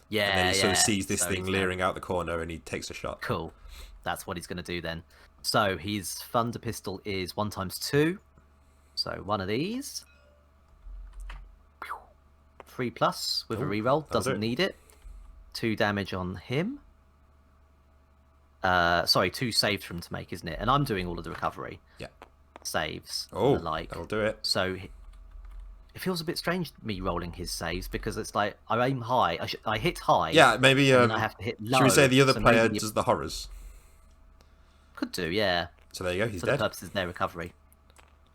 Yeah. And then he sort of sees this thing leering out the corner and he takes a shot. Cool. That's what he's going to do then. So his thunder pistol is 1 × 2. So one of these. 3+ with a reroll. Doesn't need it. 2 damage on him. 2 saves for him to make, isn't it? And I'm doing all of the recovery. Yeah. Saves. Oh, that'll do it. So it feels a bit strange me rolling his saves because it's like I aim high. I hit high. Yeah, maybe. And then I have to hit low. Should we say the other player does the horrors? Could do, yeah. So there you go. He's for dead. For the purposes of their recovery.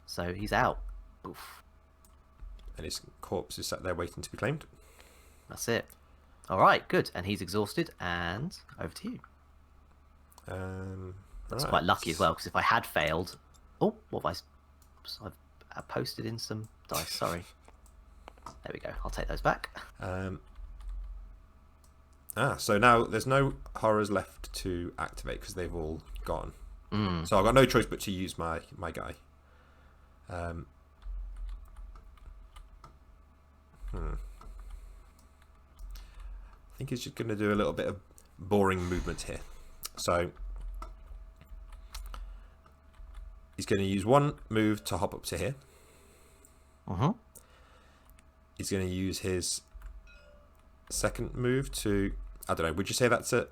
So he's out. Oof. And his corpse is sat there waiting to be claimed. That's it. All right, good. And he's exhausted. And over to you. That's quite lucky as well, because if I had failed... Oh, what have I've posted in some dice, sorry. There we go. I'll take those back. So now there's no horrors left to activate because they've all gone. So I've got no choice but to use my guy. I think he's just going to do a little bit of boring movement here. So he's going to use 1 move to hop up to here. He's going to use his second move to, I don't know, would you say that's it?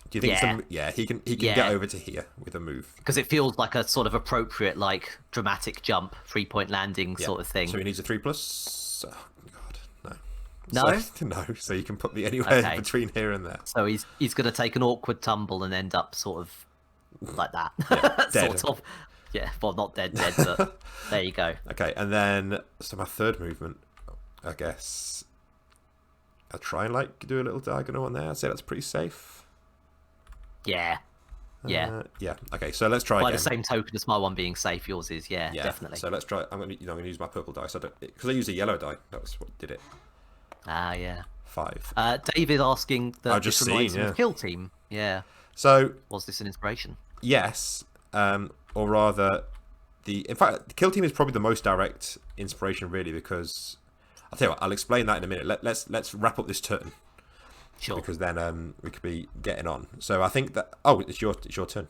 Do you think he can get over to here with a move? Because it feels like a sort of appropriate, like, dramatic jump, 3-point landing sort of thing. So he needs a 3+. Oh, God, No? So, no, so you can put me anywhere Okay. between here and there. So he's going to take an awkward tumble and end up sort of like that. Yeah, dead. Sort of. Yeah, well, not dead, but there you go. Okay, and then so my third movement, I guess I'll try and like do a little diagonal on there. I'd say that's pretty safe. Yeah. Yeah. Yeah. Okay, so let's try By again. the same token as my one being safe, yours is, yeah. Definitely. So let's try. I'm gonna use my purple dice. Because I used a yellow die. That was what did it. Ah, yeah. 5. David asking that I've just this reminds seen, him yeah. of Kill Team. Yeah. So Was this an inspiration? yes, or rather, in fact, the Kill Team is probably the most direct inspiration, really, because I'll tell you what. I'll explain that in a minute. Let's wrap up this turn. Sure. Because then we could be getting on. So I think that it's your turn.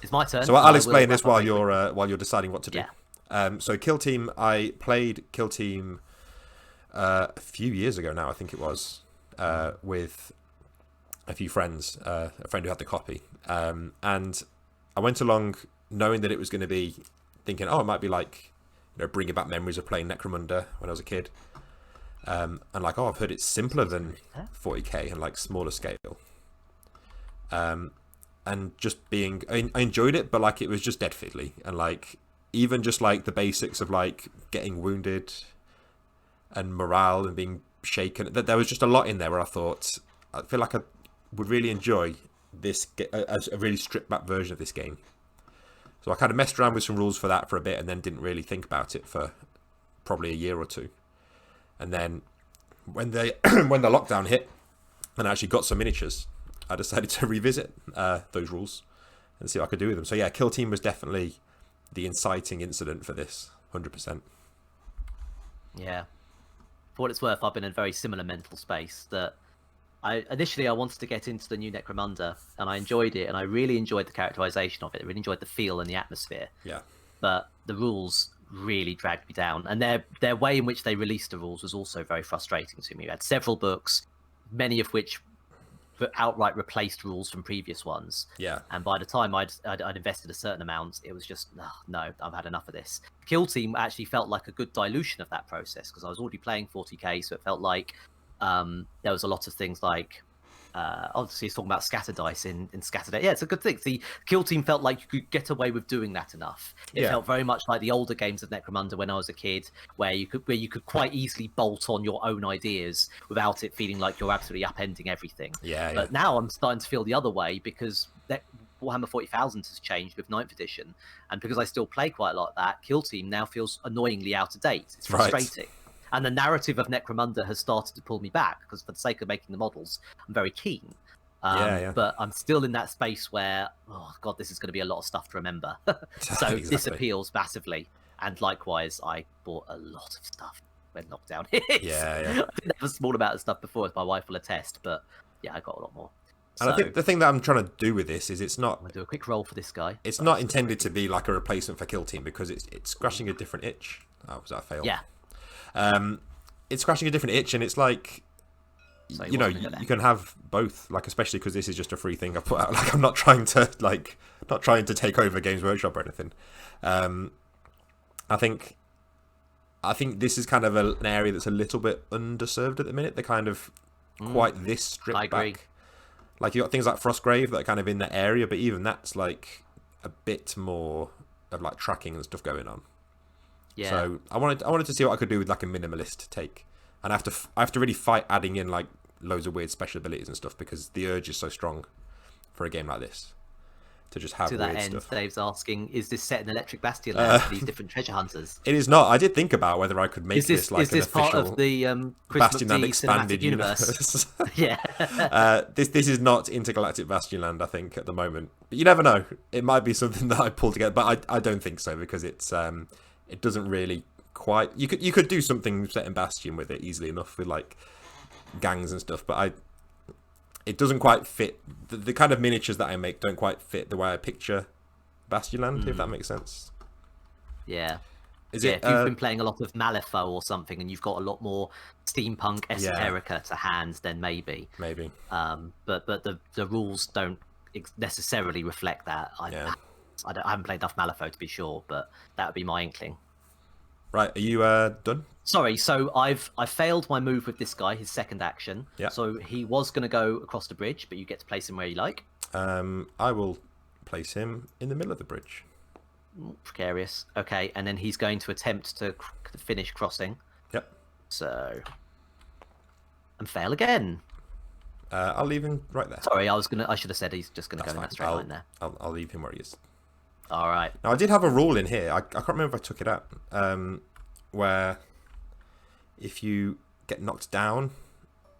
It's my turn. So I'll explain this while you're deciding what to do. Yeah. So Kill Team, I played Kill Team a few years ago now. I think it was with a few friends, a friend who had the copy, and I went along knowing that it was going to be thinking, it might be like bringing back memories of playing Necromunda when I was a kid. And like, I've heard it's simpler than 40k and like smaller scale. And just being, I enjoyed it, but like it was just dead fiddly, and like even just like the basics of like getting wounded and morale and being shaken. That there was just a lot in there where I thought I feel like I would really enjoy this as a really stripped back version of this game. So I kind of messed around with some rules for that for a bit, and then didn't really think about it for probably a year or two. And then when the lockdown hit and I actually got some miniatures, I decided to revisit those rules and see what I could do with them. So yeah, Kill Team was definitely the inciting incident for this, 100%. Yeah. For what it's worth, I've been in a very similar mental space. That initially I wanted to get into the new Necromunda, and I enjoyed it, and I really enjoyed the characterization of it. I really enjoyed the feel and the atmosphere. Yeah. But the rules really dragged me down, and their way in which they released the rules was also very frustrating to me. You had several books, many of which outright replaced rules from previous ones. Yeah. And by the time I'd invested a certain amount, it was just, no, I've had enough of this. Kill Team actually felt like a good dilution of that process, because I was already playing 40k, so it felt like there was a lot of things like, obviously, he's talking about scatter dice in scatter dice. Yeah, it's a good thing. The Kill Team felt like you could get away with doing that enough. It felt very much like the older games of Necromunda when I was a kid, where you could quite easily bolt on your own ideas without it feeling like you're absolutely upending everything. Yeah. But now I'm starting to feel the other way, because Warhammer 40,000 has changed with 9th edition, and because I still play quite a lot of that, Kill Team now feels annoyingly out of date. It's frustrating. Right. And the narrative of Necromunda has started to pull me back, because for the sake of making the models, I'm very keen. But I'm still in that space where, oh God, this is going to be a lot of stuff to remember. So exactly. This appeals massively. And likewise, I bought a lot of stuff when lockdown hit. Yeah. I didn't have a small amount of stuff before, as my wife will attest, but yeah, I got a lot more. And I think the thing that I'm trying to do with this is it's not... I'm going to do a quick roll for this guy. It's not intended to be like a replacement for Kill Team, because it's scratching a different itch. Oh, was that a fail? Yeah. It's scratching a different itch, and it's like, so you can have both, like, especially because this is just a free thing I put out. Like, I'm not trying to take over Games Workshop or anything. I think this is kind of an area that's a little bit underserved at the minute. They're kind of quite this stripped back. Like, you got things like Frostgrave that are kind of in that area, but even that's like a bit more of like tracking and stuff going on. Yeah. So I wanted to see what I could do with like a minimalist take, and I have to really fight adding in like loads of weird special abilities and stuff, because the urge is so strong for a game like this to just have weird stuff. To that end, Dave's asking, is this set in Electric Bastion land for these different treasure hunters? It is not. I did think about whether I could make this like an official part of the Bastion Land expanded universe. Yeah. This is not Intergalactic Bastion Land, I think, at the moment. But you never know. It might be something that I pull together, but I don't think so, because it's it doesn't really quite... You could do something set in Bastion with it easily enough, with like gangs and stuff, but it doesn't quite fit. The kind of miniatures that I make don't quite fit the way I picture Bastion Land, if that makes sense. Yeah. If you've been playing a lot of Malifaux or something, and you've got a lot more steampunk esoterica to hand, then maybe. But the rules don't necessarily reflect that. I haven't played enough Malifaux to be sure, but that would be my inkling. Right, are you done? Sorry, so I failed my move with this guy, his second action. Yeah. So he was going to go across the bridge, but you get to place him where you like. I will place him in the middle of the bridge. Precarious. Okay, and then he's going to attempt to finish crossing. Yep. So, and fail again. I'll leave him right there. Sorry, I should have said he's just going to go in Fine. that straight line there. I'll leave him where he is. All right. Now, I did have a rule in here. I can't remember if I took it out. Where if you get knocked down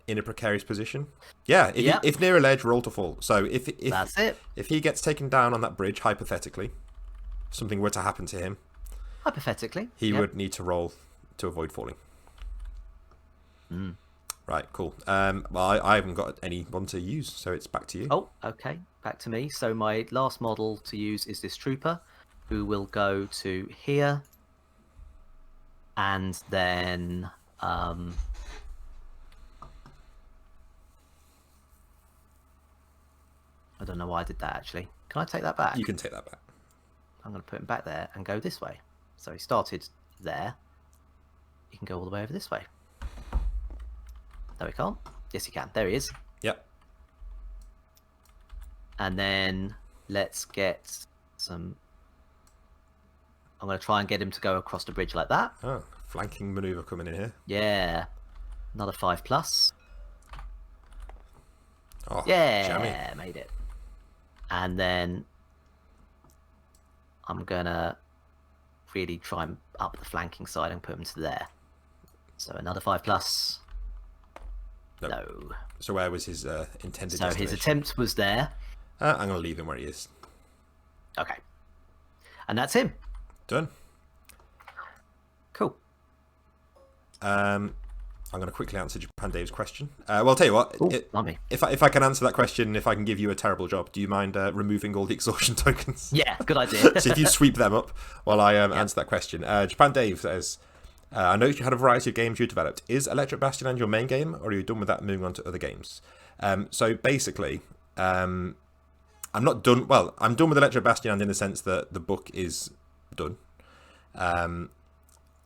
in a precarious position, if near a ledge, roll to fall. So if that's it. If he gets taken down on that bridge, hypothetically, something were to happen to him, hypothetically, he would need to roll to avoid falling. Right, cool. Well, I haven't got anyone to use, so it's back to you. Oh, okay, back to me. So my last model to use is this trooper, who will go to here, and then I don't know why I did that actually. Can I take that back? You can take that back. I'm going to put him back there and go this way. So he started there. He can go all the way over this way. No, he can't. Yes, he can. There he is. Yep. And then let's get some... I'm going to try and get him to go across the bridge like that. Oh, flanking maneuver coming in here. Yeah. Another 5+. Oh, yeah, jammy. made it. And then I'm going to really try and up the flanking side and put him to there. So another 5+. Nope. No. So where was his intended So destination? his attempt was there. I'm going to leave him where he is. Okay. And that's him. Done. Cool. I'm going to quickly answer Japan Dave's question. Well, I'll tell you what. Ooh, if I can answer that question, if I can give you a terrible job, do you mind removing all the exhaustion tokens? Yeah, good idea. So if you sweep them up while I answer that question. Japan Dave says, I know you had a variety of games you developed. Is Electric Bastion your main game, or are you done with that and moving on to other games? So basically, I'm not done. Well, I'm done with Electric Bastion in the sense that the book is done. And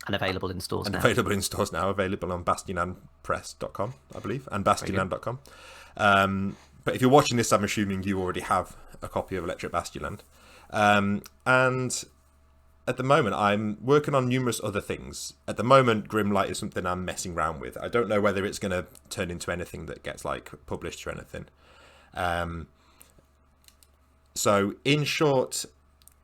available in stores now. Available in stores now. Available on bastionandpress.com, I believe, and bastionland.com. But if you're watching this, I'm assuming you already have a copy of Electric Bastionland. And at the moment, I'm working on numerous other things. At the moment, GRIMLITE is something I'm messing around with. I don't know whether it's going to turn into anything that gets like published or anything. So in short,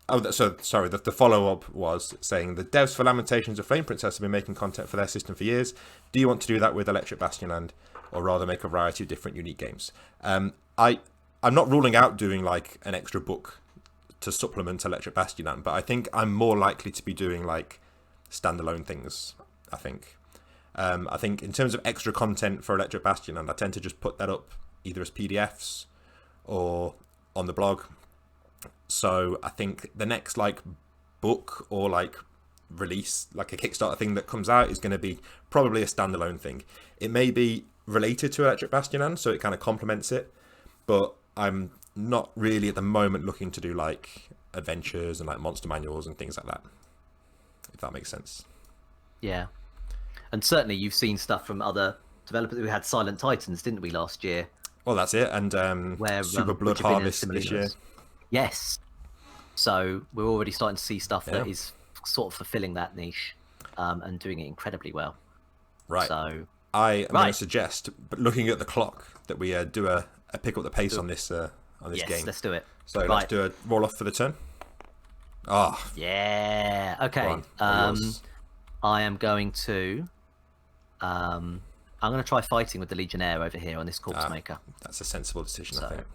the follow-up was saying the devs for Lamentations of Flame Princess have been making content for their system for years. Do you want to do that with Electric Bastionland, or rather make a variety of different unique games? I'm not ruling out doing like an extra book to supplement Electric Bastionland, but I think I'm more likely to be doing like standalone things. I think in terms of extra content for Electric Bastionland, I tend to just put that up either as PDFs or on the blog. So I think the next like book or like release, like a Kickstarter thing that comes out, is going to be probably a standalone thing. It may be related to Electric Bastionland, so it kind of complements it, but I'm not really at the moment looking to do like adventures and like monster manuals and things like that, if that makes sense. Yeah. And certainly you've seen stuff from other developers. We had Silent Titans, didn't we, last year? Well, that's it. And where Super Blood Harvest this year. Yes. So we're already starting to see stuff that is sort of fulfilling that niche and doing it incredibly well. Right. So I am going to suggest, but looking at the clock, that we do a pick up the pace on this game. Let's do it. So let's do a roll off for the turn. Oh. Yeah. Okay. I am going to I'm going to try fighting with the Legionnaire over here on this Corpse Maker. That's a sensible decision, I think.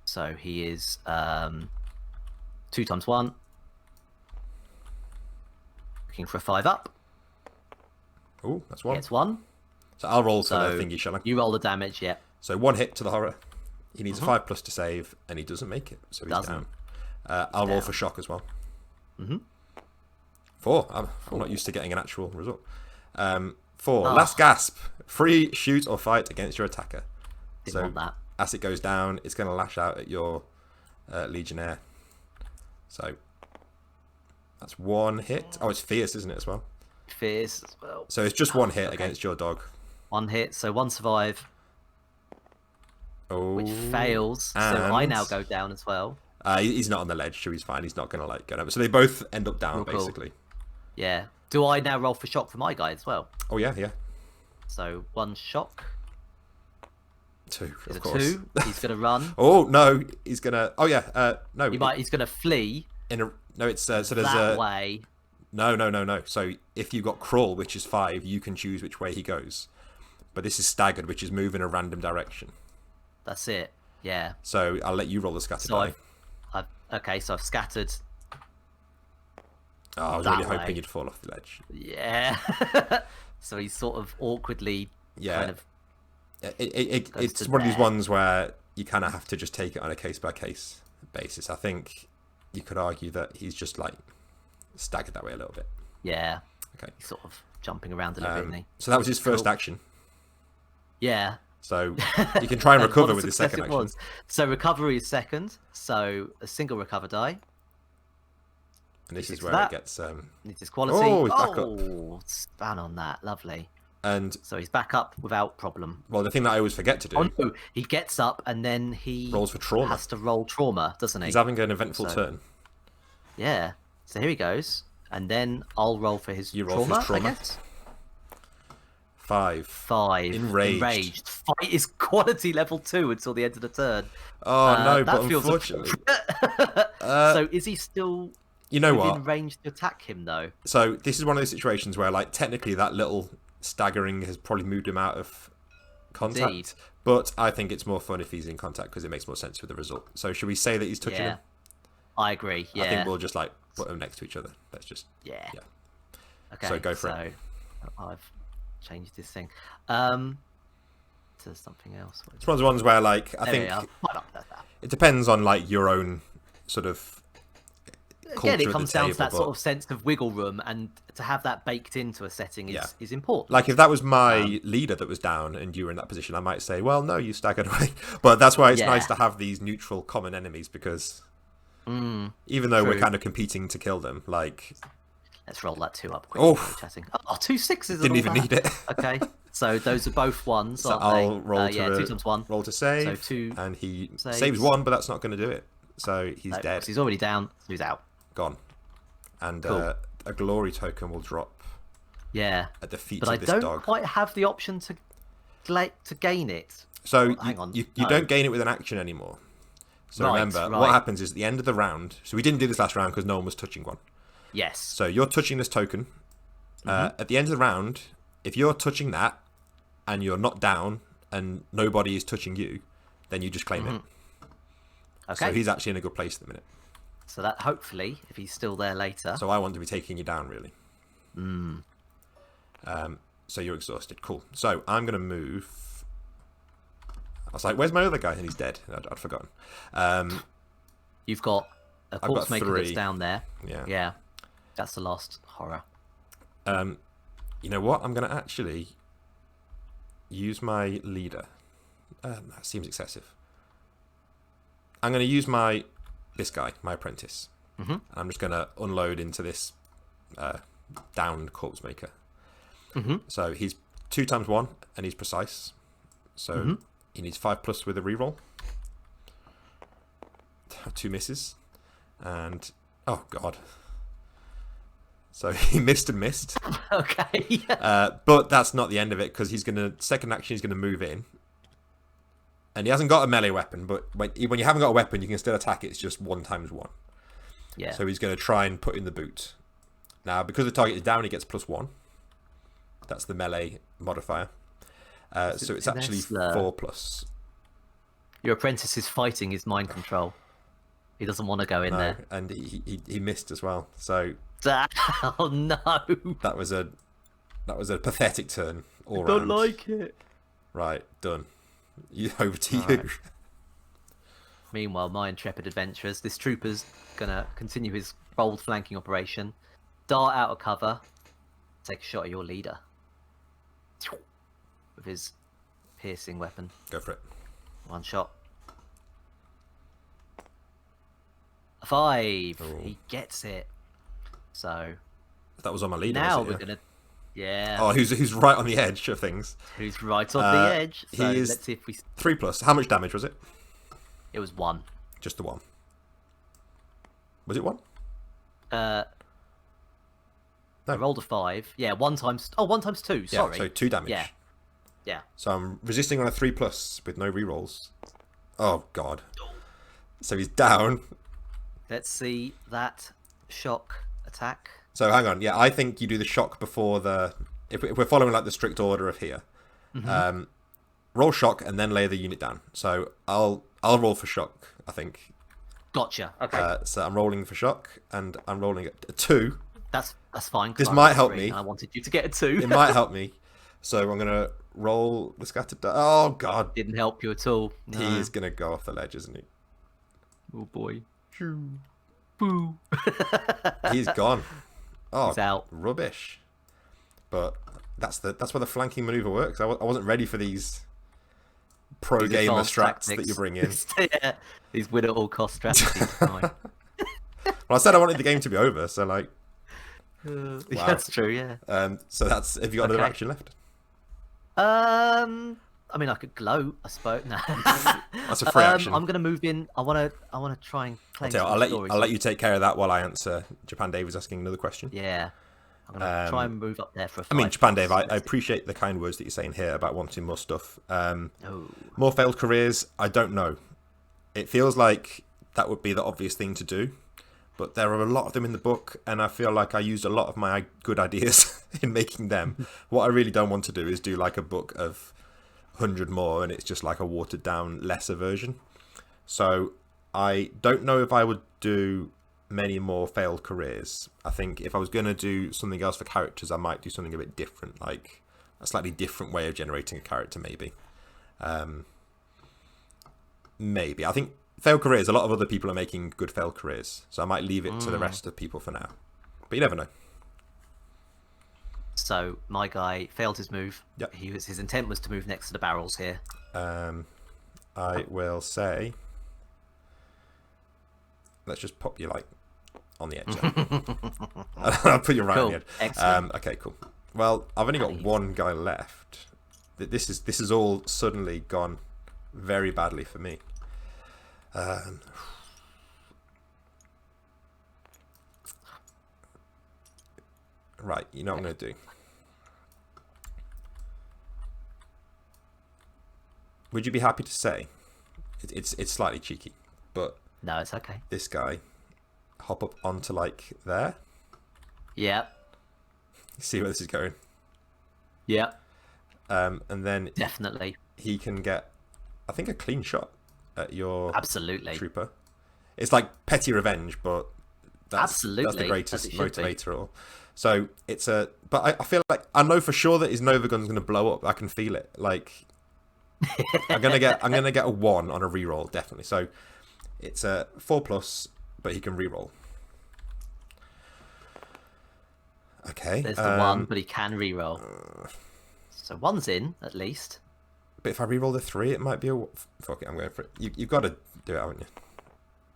So he is 2 times 1. Looking for a 5 up. Oh, that's 1. It's 1. So I'll roll for the thingy, shall I? You roll the damage, yeah. So 1 hit to the horror. He needs a 5+ to save, and he doesn't make it, so he's down. I'll roll for shock as well. 4. I'm not used to getting an actual result. 4. Last gasp. Free, shoot, or fight against your attacker. Didn't want that. As it goes down, it's going to lash out at your Legionnaire. So that's 1 hit. Oh, it's fierce, isn't it, as well? fears as well. So it's just one hit against your dog. One hit, so one survive, which Oh, fails. So I now go down as well. He's not on the ledge, so he's fine. He's not going to like go down. So they both end up down, Cool. basically. Yeah. Do I now roll for shock for my guy as well? Oh, yeah, yeah. So one shock. 2, Is of a course. 2. He's going to run. Oh, no, he's going to... Oh, yeah, no. He's going to flee. No, it's... so there's that way. No. So if you've got crawl, which is 5, you can choose which way he goes. But this is staggered, which is move in a random direction. That's it. Yeah. So I'll let you roll the scatter die. Okay, so I've scattered. Oh, I was really hoping you'd fall off the ledge. Yeah. So he's sort of awkwardly kind of... It's one of these ones where you kind of have to just take it on a case-by-case basis. I think you could argue that he's just like staggered that way a little bit. Yeah. Okay. He's sort of jumping around a little bit, isn't he? So that was his first action. Yeah. So you can try and recover with his second action. Was. So recovery is second. So a single recover die. And this is where it gets... Needs his quality. Oh, he's back up. Span on that. Lovely. And so he's back up without problem. Well, the thing that I always forget to do... Oh, no. He gets up and then he... rolls for trauma. Has to roll trauma, doesn't he? He's having an eventful turn. Yeah. So here he goes. And then I'll roll for his You roll for his trauma. I guess. 5. Enraged. Fight is quality level 2 until the end of the turn. Oh, no, but unfortunately... so is he still... You know what? Within range to attack him, though? So this is one of those situations where, like, technically that little staggering has probably moved him out of contact. Indeed. But I think it's more fun if he's in contact because it makes more sense with the result. So should we say that he's touching him? I agree, yeah. I think we'll just, like, put them next to each other. Let's just... Yeah. Okay, so go for it. I've changed this thing. To something else. It's one of the ones where, like, I think... It depends on, like, your own sort of... Again, it comes down to that sort of sense of wiggle room, and to have that baked into a setting is important. Like, if that was my leader that was down and you were in that position, I might say, well, no, you staggered away. But that's why it's nice to have these neutral common enemies, because even though we're kind of competing to kill them, like... Let's roll that 2 up quickly. Chatting. Oh, 2 6s. Didn't even need it. Okay, so those are both 1s, so aren't I'll they? roll 2 times 1. Roll to save, so 2 and he saves 1, but that's not going to do it. So he's dead. He's already down, so he's out. Gone. And a glory token will drop. Yeah. At the feet of this dog. But I don't quite have the option to gain it. So hang on. You don't gain it with an action anymore. So remember, what happens is at the end of the round. So we didn't do this last round because no one was touching one. Yes. So you're touching this token. At the end of the round, if you're touching that and you're not down and nobody is touching you, then you just claim it. Okay. So he's actually in a good place at the minute. So that hopefully, if he's still there later. So I want to be taking you down, really. So you're exhausted. Cool. So I'm going to move. I was like, where's my other guy? And he's dead. I'd forgotten. You've got a corpse maker that's down there. Yeah. Yeah. That's the last horror. You know what? I'm going to actually use my leader. That seems excessive. I'm going to use this guy, my apprentice. And I'm just going to unload into this downed corpse maker. So he's 2 times 1, and he's precise. So he needs 5+ with a reroll. 2 misses. And, oh god. So he missed and missed. Okay. But that's not the end of it, because second action he's going to move in. And he hasn't got a melee weapon, but when you haven't got a weapon, you can still attack it. It's just 1 times 1. Yeah. So he's going to try and put in the boot. Now, because the target is down, he gets +1. That's the melee modifier. So it's actually 4+. Your apprentice is fighting his mind control. He doesn't want to go in there. And he missed as well. So oh no! That was a pathetic turn all round. I don't like it. Right, done. Over to you. Meanwhile, my intrepid adventurers, this trooper's gonna continue his bold flanking operation, dart out of cover, take a shot at your leader with his piercing weapon. Go for it. 1 shot. A 5. Ooh. He gets it. So that was on my leader. Now we're gonna. Yeah. Oh, who's right on the edge of things. Who's right on the edge? So he is let's see if we. 3+. How much damage was it? It was 1. Just the 1. Was it 1? I No. rolled a 5. Yeah, 1 times. Oh, 1 times 2. Yeah, Sorry. so 2 damage. Yeah. Yeah. So I'm resisting on a 3+ with no rerolls. Oh god. So he's down. Let's see that shock attack. So hang on. Yeah, I think you do the shock before the. If we're following like the strict order of here, roll shock and then lay the unit down. So I'll roll for shock. I think. Gotcha. Okay. So I'm rolling for shock, and I'm rolling a 2. That's fine. This might help me. I wanted you to get a 2. It might help me. So I'm gonna roll the scattered. Oh god. Didn't help you at all. No. He is gonna go off the ledge, isn't he? Oh boy. Boo. He's gone. Oh, He's out. Rubbish. But that's where the flanking maneuver works. I wasn't ready for these pro gamer advanced strats tactics that you bring in. Yeah, these win at all cost strategies. Fine. Well, I said I wanted the game to be over, so like. Wow. That's true. Yeah. So that's. Have you got another action left? I mean, I could gloat, I suppose. No. That's a free action. I'm gonna move in. I wanna try and claim some I'll stories. let you take care of that while I answer. Japan Dave is asking another question. Yeah. I'm gonna try and move up there for a I mean, fight. Japan Dave, I appreciate the kind words that you're saying here about wanting more stuff. More failed careers, I don't know. It feels like that would be the obvious thing to do, but there are a lot of them in the book, and I feel like I used a lot of my good ideas in making them. What I really don't want to do is do like a book of 100 more, and it's just like a watered down, lesser version. So I don't know if I would do many more failed careers. I think if I was going to do something else for characters, I might do something a bit different, like a slightly different way of generating a character, maybe. Maybe. I think failed careers, a lot of other people are making good failed careers, so I might leave it to the rest of people for now. But you never know. So my guy failed his move. Yep. His intent was to move next to the barrels here. I will say, let's just pop you like on the edge there. I'll put you right on the edge. Excellent. Okay, cool. Well, I've only got one guy left. This is all suddenly gone very badly for me. Right, you know what I'm going to do. Would you be happy to say, it's slightly cheeky, but No, it's okay. this guy hop up onto like there? Yeah. See where this is going? Yeah. And then Definitely. he can get, I think, a clean shot at your Absolutely. trooper. It's like petty revenge, but that's the Absolutely, greatest as it should be. motivator. All. So it's a, but I feel like I know for sure that his Nova gun's going to blow up. I can feel it. Like I'm gonna get a 1 on a reroll definitely. So it's a 4+, but he can reroll. Okay. There's the 1, but he can reroll. So 1's in at least. But if I reroll the 3, it might be a. Fuck it, I'm going for it. You've got to do it, haven't you?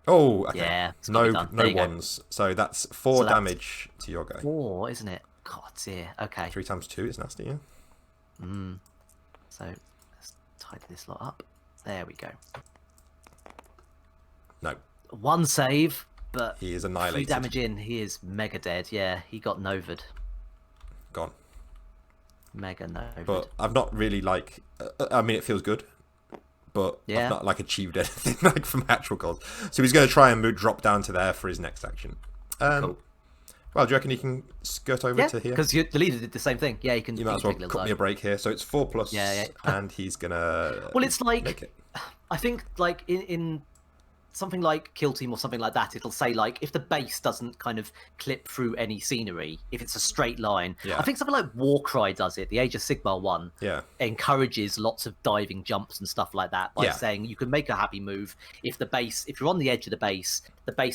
Oh, okay. Yeah. It's No gotta be done. There you go. 1s. So that's 4 damage to your guy. 4, isn't it? God dear. Okay. 3 times 2 is nasty, yeah. So let's tidy this lot up. There we go. No, 1 save, but he is 3 annihilated. damage in. He is mega dead. Yeah, he got Nova'd. Gone. Mega Nova'd. But I've not really like. I mean, it feels good, but Yeah. I've not like achieved anything like from actual goals. So he's going to try and drop down to there for his next action. Cool. Well, do you reckon he can skirt over Yeah, to here? because the leader did the same thing. Yeah, he can. You might as well cut me a break here. So it's 4+, Yeah. and he's gonna. Well, it's like make it. I think like in something like Kill Team or something like that, it'll say like if the base doesn't kind of clip through any scenery, if it's a straight line. Yeah. I think something like Warcry does it. The Age of Sigmar one Yeah. encourages lots of diving jumps and stuff like that by saying you can make a happy move if you're on the edge of the base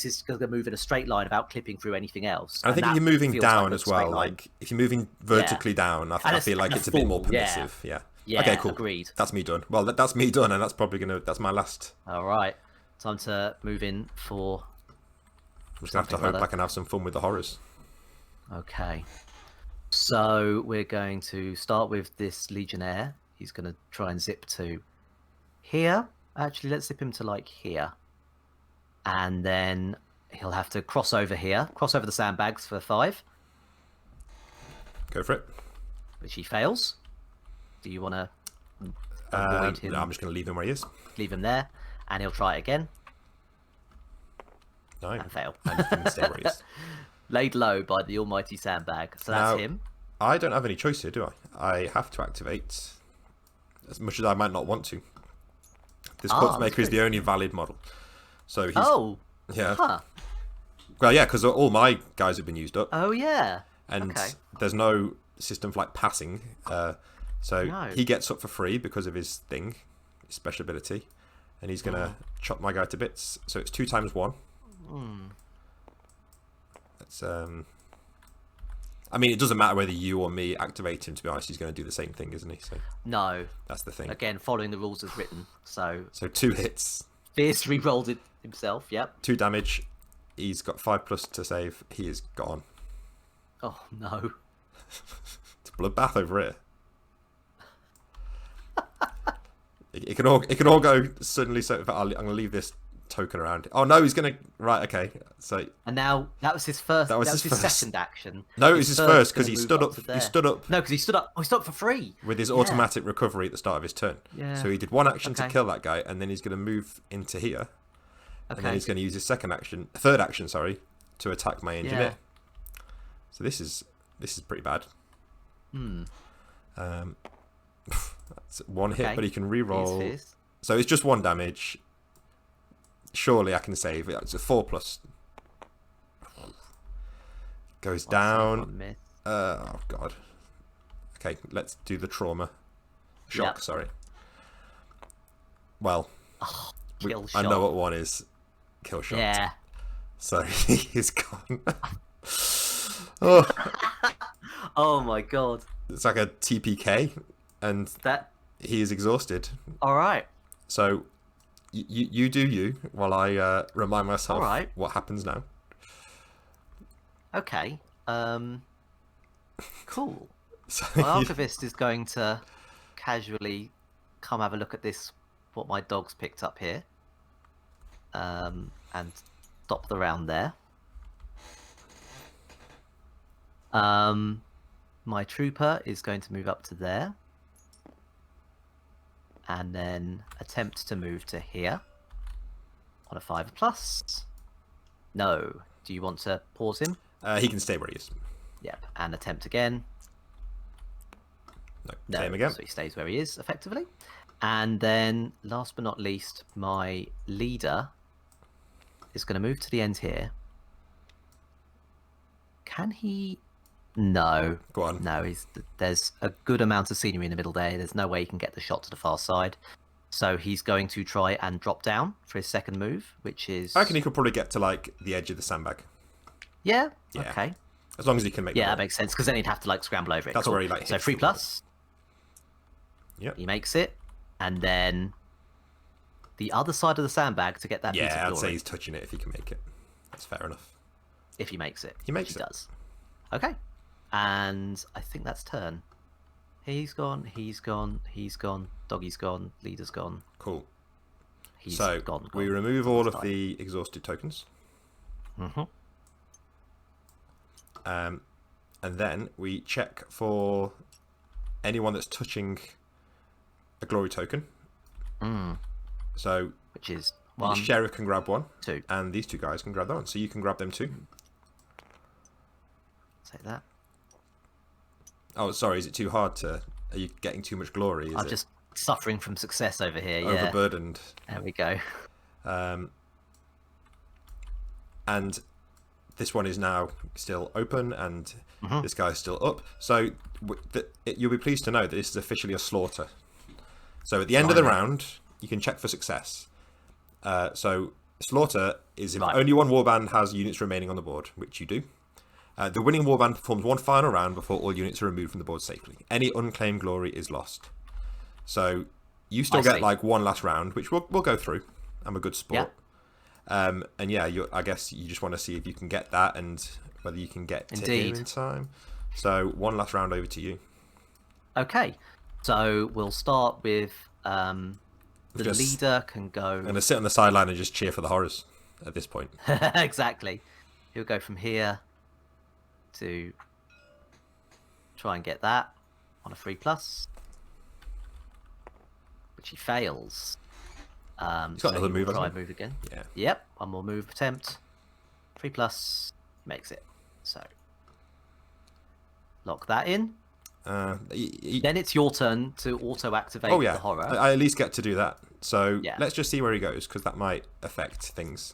is going to move in a straight line without clipping through anything else. I think if that you're moving feels down like a as well, straight line. like if you're moving vertically down, I feel like and a it's a bit more full, yeah. permissive. Yeah. Yeah, Okay, cool. agreed. That's me done. Well, that's me done, and that's probably that's my last. All right, time to move in for. I'm just gonna have to hope I can have some fun with the horrors. Okay. So we're going to start with this Legionnaire. He's going to try and zip to here. Actually, let's zip him to like here. And then he'll have to cross over here, cross over the sandbags for 5. Go for it. Which he fails. Do you want to avoid him? No, I'm just going to leave him where he is. Leave him there. And he'll try it again. No. And fail. And he can stay where he is. Laid low by the almighty sandbag. So that's him. I don't have any choice here, do I? I have to activate, as much as I might not want to. This corpse maker is the only valid model. So he's... Yeah. Huh. Well, yeah, because all my guys have been used up. Oh, yeah. And there's no system for like passing. So he gets up for free because of his thing, his special ability. And he's going to chop my guy to bits. So it's 2 times 1. That's... I mean, it doesn't matter whether you or me activate him, to be honest. He's going to do the same thing, isn't he? So no. That's the thing. Again, following the rules as written. So 2 hits. Fierce re-rolled it himself, yep. 2 damage. He's got 5+ to save. He is gone. Oh, no. It's a bloodbath over here. It can all go suddenly. So I'm going to leave this token around. Oh no, he's going to... Right, okay. So... And now, that was his first... That was his first. second action. No, it was his first, because he stood up. He stood up. No, because he stood up. Oh, he stood up for free. With his automatic recovery at the start of his turn. Yeah. So he did 1 action to kill that guy, and then he's going to move into here. And then he's going to use his third action, to attack my engineer. So this is pretty bad. That's 1 hit, but he can re-roll. So it's just 1 damage. Surely I can save it. It's a 4+. Goes down. Oh god. Okay, let's do the trauma. Shock, sorry. Well, kill shot. I know what one is. Kill shot. Yeah. So he's gone. Oh. Oh my god. It's like a TPK, and he is exhausted. All right. So you do you, while I remind myself what happens now. Okay. Cool. So my archivist is going to casually come have a look at this, what my dog's picked up here, and stop the round there. My trooper is going to move up to there, and then attempt to move to here on a 5+. No. Do you want to pause him? He can stay where he is. Yep. And attempt again. No. Same again. So he stays where he is, effectively. And then, last but not least, my leader is going to move to the end here. Can he... No. Go on. No, there's a good amount of scenery in the middle there. There's no way he can get the shot to the far side. So he's going to try and drop down for his second move, which is... I reckon he could probably get to, like, the edge of the sandbag. Yeah? Okay. As long as he can make that makes sense, because then he'd have to, like, scramble over it. That's where he, like, so 3+. Yep. He makes it. And then the other side of the sandbag to get that piece of glory. I'd say he's touching it if he can make it. That's fair enough. If he makes it. He makes it. He does. Okay. And I think that's turn. He's gone, he's gone, he's gone, doggy's gone, leader's gone. Cool. He's so gone. We remove all of the exhausted tokens. And then we check for anyone that's touching a glory token. So which is one. The sheriff can grab 1. 2. And these 2 guys can grab that one. So you can grab them too. Say that. Oh, sorry. Is it too hard to... Are you getting too much glory? I'm just suffering from success over here. Overburdened. There we go. And this one is now still open, and this guy's still up. So you'll be pleased to know that this is officially a slaughter. So at the end of the round, you can check for success. So slaughter is if only one warband has units remaining on the board, which you do. The winning warband performs 1 final round before all units are removed from the board safely. Any unclaimed glory is lost. So you still get like 1 last round, which we'll go through. I'm a good sport. And yeah, I guess you just want to see if you can get that and whether you can get to here in time. So one last round over to you. Okay, so we'll start with the Just- leader can go. I'm going to sit on the sideline and just cheer for the horrors at this point. Exactly. He'll go from here to try and get that on a 3+, which he fails. He's got so another he move, will try hasn't and move again. Yeah. Yep, one more move attempt. 3+, makes it. So lock that in. Then it's your turn to auto-activate Oh yeah, the horror. I at least get to do that. So Yeah. let's just see where he goes, because that might affect things.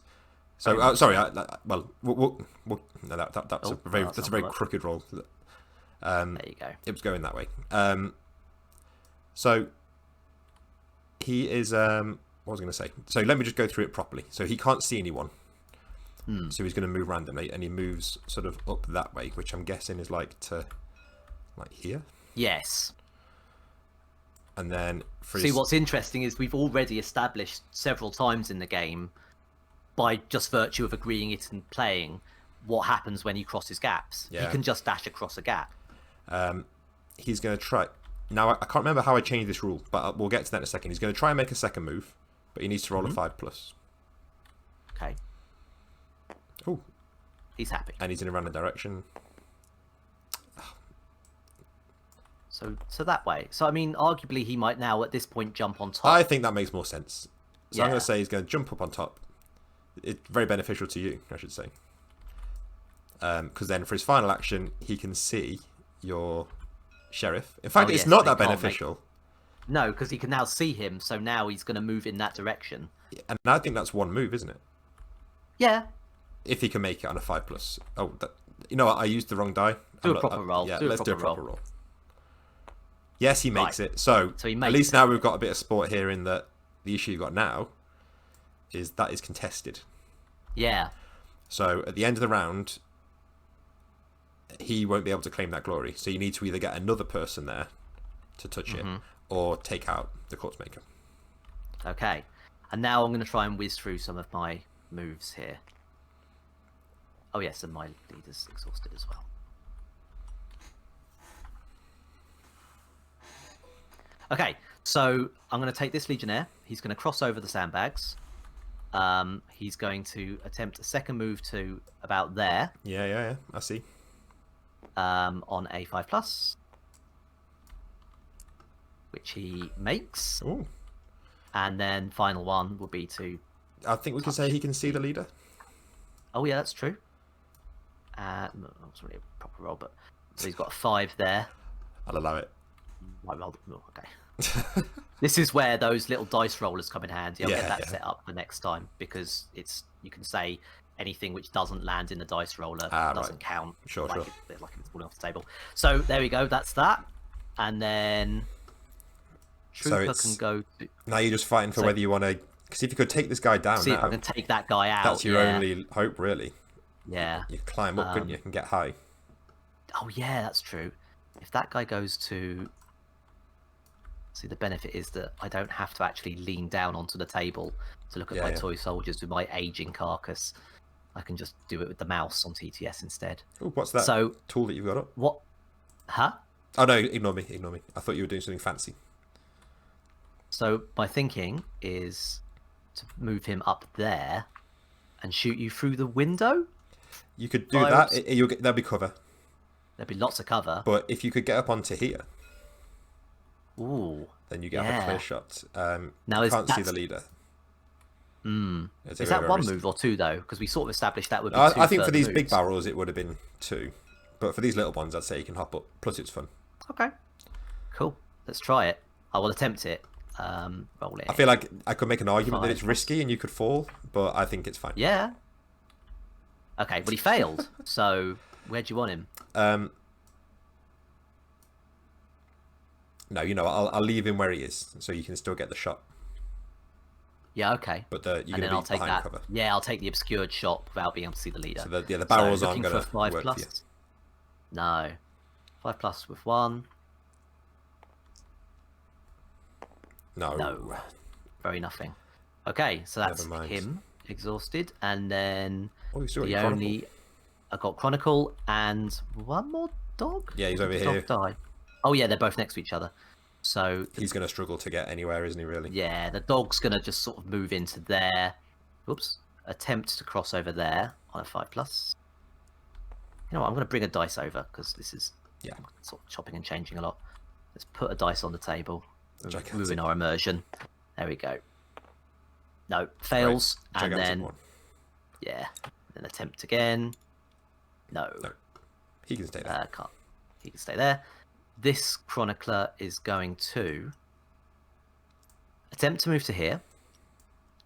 So sorry, well, no, that's Oh, a very that's that's a not very work. crooked roll. There you go. It was going that way. So he is. What was I going to say? So let me just go through it properly. So he can't see anyone. So he's going to move randomly, and he moves sort of up that way, which I'm guessing is like here. Yes. And then for See, his, what's interesting is we've already established several times in the game, by just virtue of agreeing it and playing, what happens when he crosses gaps. Yeah. He can just dash across a gap. he's going to try. Now I can't remember how I changed this rule, but we'll get to that in a second. He's going to try and make a second move, but he needs to roll a 5+. Okay. Oh, He's happy. and he's in a random direction. So that way. So I mean, arguably he might now at this point jump on top. I think that makes more sense. So I'm Yeah. going to say he's going to jump up on top. It's very beneficial to you, I should say. Because then for his final action, he can see your sheriff. In fact, Oh, it's yes, not they that can't beneficial. No, because he can now see him. So now he's going to move in that direction. And I think that's one move, isn't it? Yeah. If he can make it on a 5+. Oh, you know what? I used the wrong die. Do a proper roll. Yeah, Do a let's do a proper proper roll. Yes, he makes it. So he at makes least it. now we've got a bit of sport here in that the issue you've got now is that is contested. Yeah. So at the end of the round, he won't be able to claim that glory. So you need to either get another person there to touch it or take out the corpse maker. Okay. And now I'm going to try and whiz through some of my moves here. Oh yes, and my leader's exhausted as well. Okay, so I'm going to take this Legionnaire. He's going to cross over the sandbags. He's going to attempt a second move to about there Yeah. I see. on a 5+, which he makes. Ooh. And then final one will be to... I think we can say he can see the leader. Oh yeah, that's true. That was really a proper roll, but so he's got a 5 there. I'll allow it. I rolled. Oh, okay. This is where those little dice rollers come in handy. I'll get that set up for next time, because you can say anything which doesn't land in the dice roller doesn't right. count. Sure. Like it's falling off the table. So there we go. That's that. And then Trooper can go. Now you're just fighting for whether you want to. Because if you could take this guy down See now, if I can take that guy out. that's your only hope, really. Yeah. You could climb up, couldn't you, and get high. Oh yeah, that's true. If that guy goes to... See, the benefit is that I don't have to actually lean down onto the table to look at my toy soldiers with my aging carcass. I can just do it with the mouse on TTS instead. Oh, what's that tool that you've got up? What? Huh? Oh, no, ignore me. I thought you were doing something fancy. So my thinking is to move him up there and shoot you through the window. You could do that. There'll be cover. There'd be lots of cover. But if you could get up onto here, ooh, then you get a clear shot. Now you can't see the leader. Is that one move or two, though? Because we sort of established that would be two. I think for these moves. big barrels, it would have been 2. But for these little ones, I'd say you can hop up. Plus, it's fun. Okay. Cool. Let's try it. I will attempt it. Roll it. I feel like I could make an argument that it's 5+. risky and you could fall, but I think it's fine. Yeah. Okay, but he failed. So where do you want him? No, I'll leave him where he is, so you can still get the shot. Yeah, okay. But you're going I'll to be take behind that. cover. Yeah, I'll take the obscured shot without being able to see the leader. So the barrels aren't looking going for to a 5+. work for you. No. 5+ with 1. No. Very nothing. Okay, so that's Never mind. him exhausted, and then Oh, you still got the your Chronicle. only I got Chronicle and one more dog? Yeah, he's over Did the here. dog die? Oh yeah, they're both next to each other. So He's going to struggle to get anywhere, isn't he, really? yeah, the dog's gonna just sort of move into there. Oops. Attempt to cross over there on a 5+. You know what? I'm gonna bring a dice over because this is sort of chopping and changing a lot. Let's put a dice on the table. Ruin our immersion. There we go. No, fails, and then one. then attempt again. No. He can stay there. Can't. He can stay there. This chronicler is going to attempt to move to here,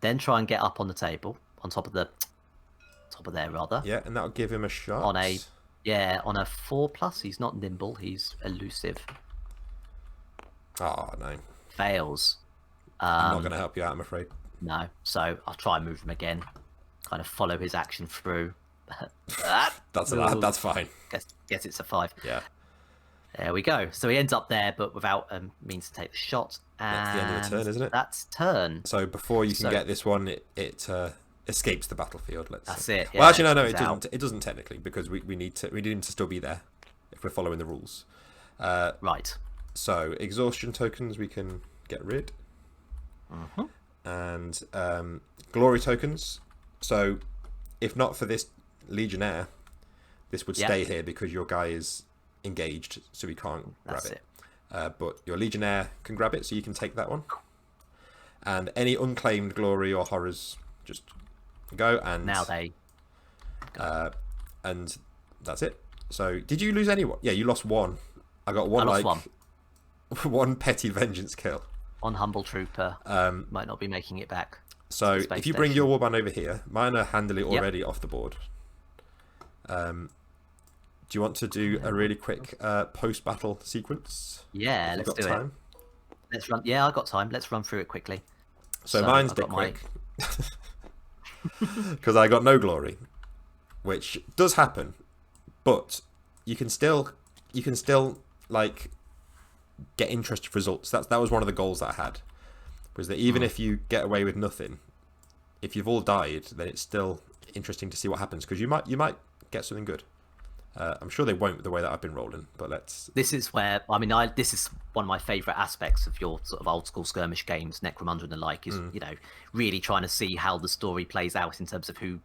then try and get up on the table, on top of there rather. Yeah, and that'll give him a shot. On a 4+. He's not nimble. He's elusive. Oh no. Fails. I'm not going to help you out, I'm afraid. No. So I'll try and move him again. Kind of follow his action through. That's fine. Guess it's a 5. Yeah. There we go. So he ends up there, but without means to take the shot. And that's the end of the turn, isn't it? That's turn. So before you can get this one, it escapes the battlefield. That's it. Well, actually, no, it doesn't. It doesn't technically, because we need him to still be there if we're following the rules. Right. So exhaustion tokens we can get rid, and glory tokens. So if not for this legionnaire, this would stay here because your guy is engaged, so we can't grab it. But your legionnaire can grab it, so you can take that one. And any unclaimed glory or horrors just go. And now they and that's it. So did you lose anyone? Yeah, you lost one. I got one. I lost one petty vengeance kill on Humble Trooper. Might not be making it back. So if you bring your warband over here, mine are handily already off the board. Do you want to do a really quick post-battle sequence? Yeah, let's do it. Let's run. Yeah, I got time. Let's run through it quickly. So mine's a bit quick because I got no glory, which does happen, but you can still like get interesting results. That was one of the goals that I had, was that even if you get away with nothing, if you've all died, then it's still interesting to see what happens, because you might get something good. I'm sure they won't the way that I've been rolling, but let's. This is where this is one of my favourite aspects of your sort of old school skirmish games, Necromunda and the like. Is really trying to see how the story plays out in terms of who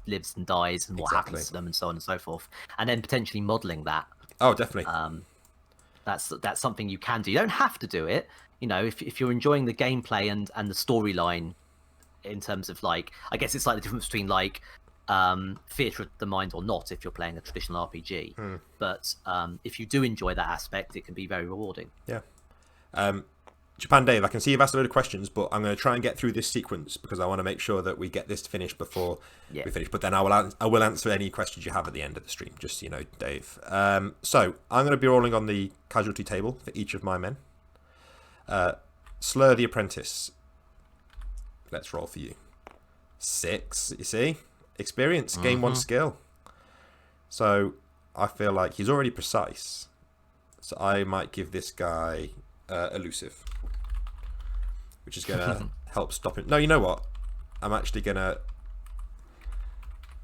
lives and dies and what happens to them and so on and so forth, and then potentially modelling that. Oh, definitely. That's something you can do. You don't have to do it. If you're enjoying the gameplay and the storyline, in terms of I guess it's like the difference between Theatre of the Mind or not if you're playing a traditional RPG. But if you do enjoy that aspect, it can be very rewarding. Yeah. Japan Dave, I can see you've asked a load of questions, but I'm going to try and get through this sequence because I want to make sure that we get this finished before we finish. But then I will answer any questions you have at the end of the stream, just so you know, Dave. So I'm going to be rolling on the casualty table for each of my men. Slur the Apprentice. Let's roll for you. 6, you see? Experience, gain 1 skill. So I feel like he's already precise. So I might give this guy elusive, which is going to help stop him. No, you know what? I'm actually going to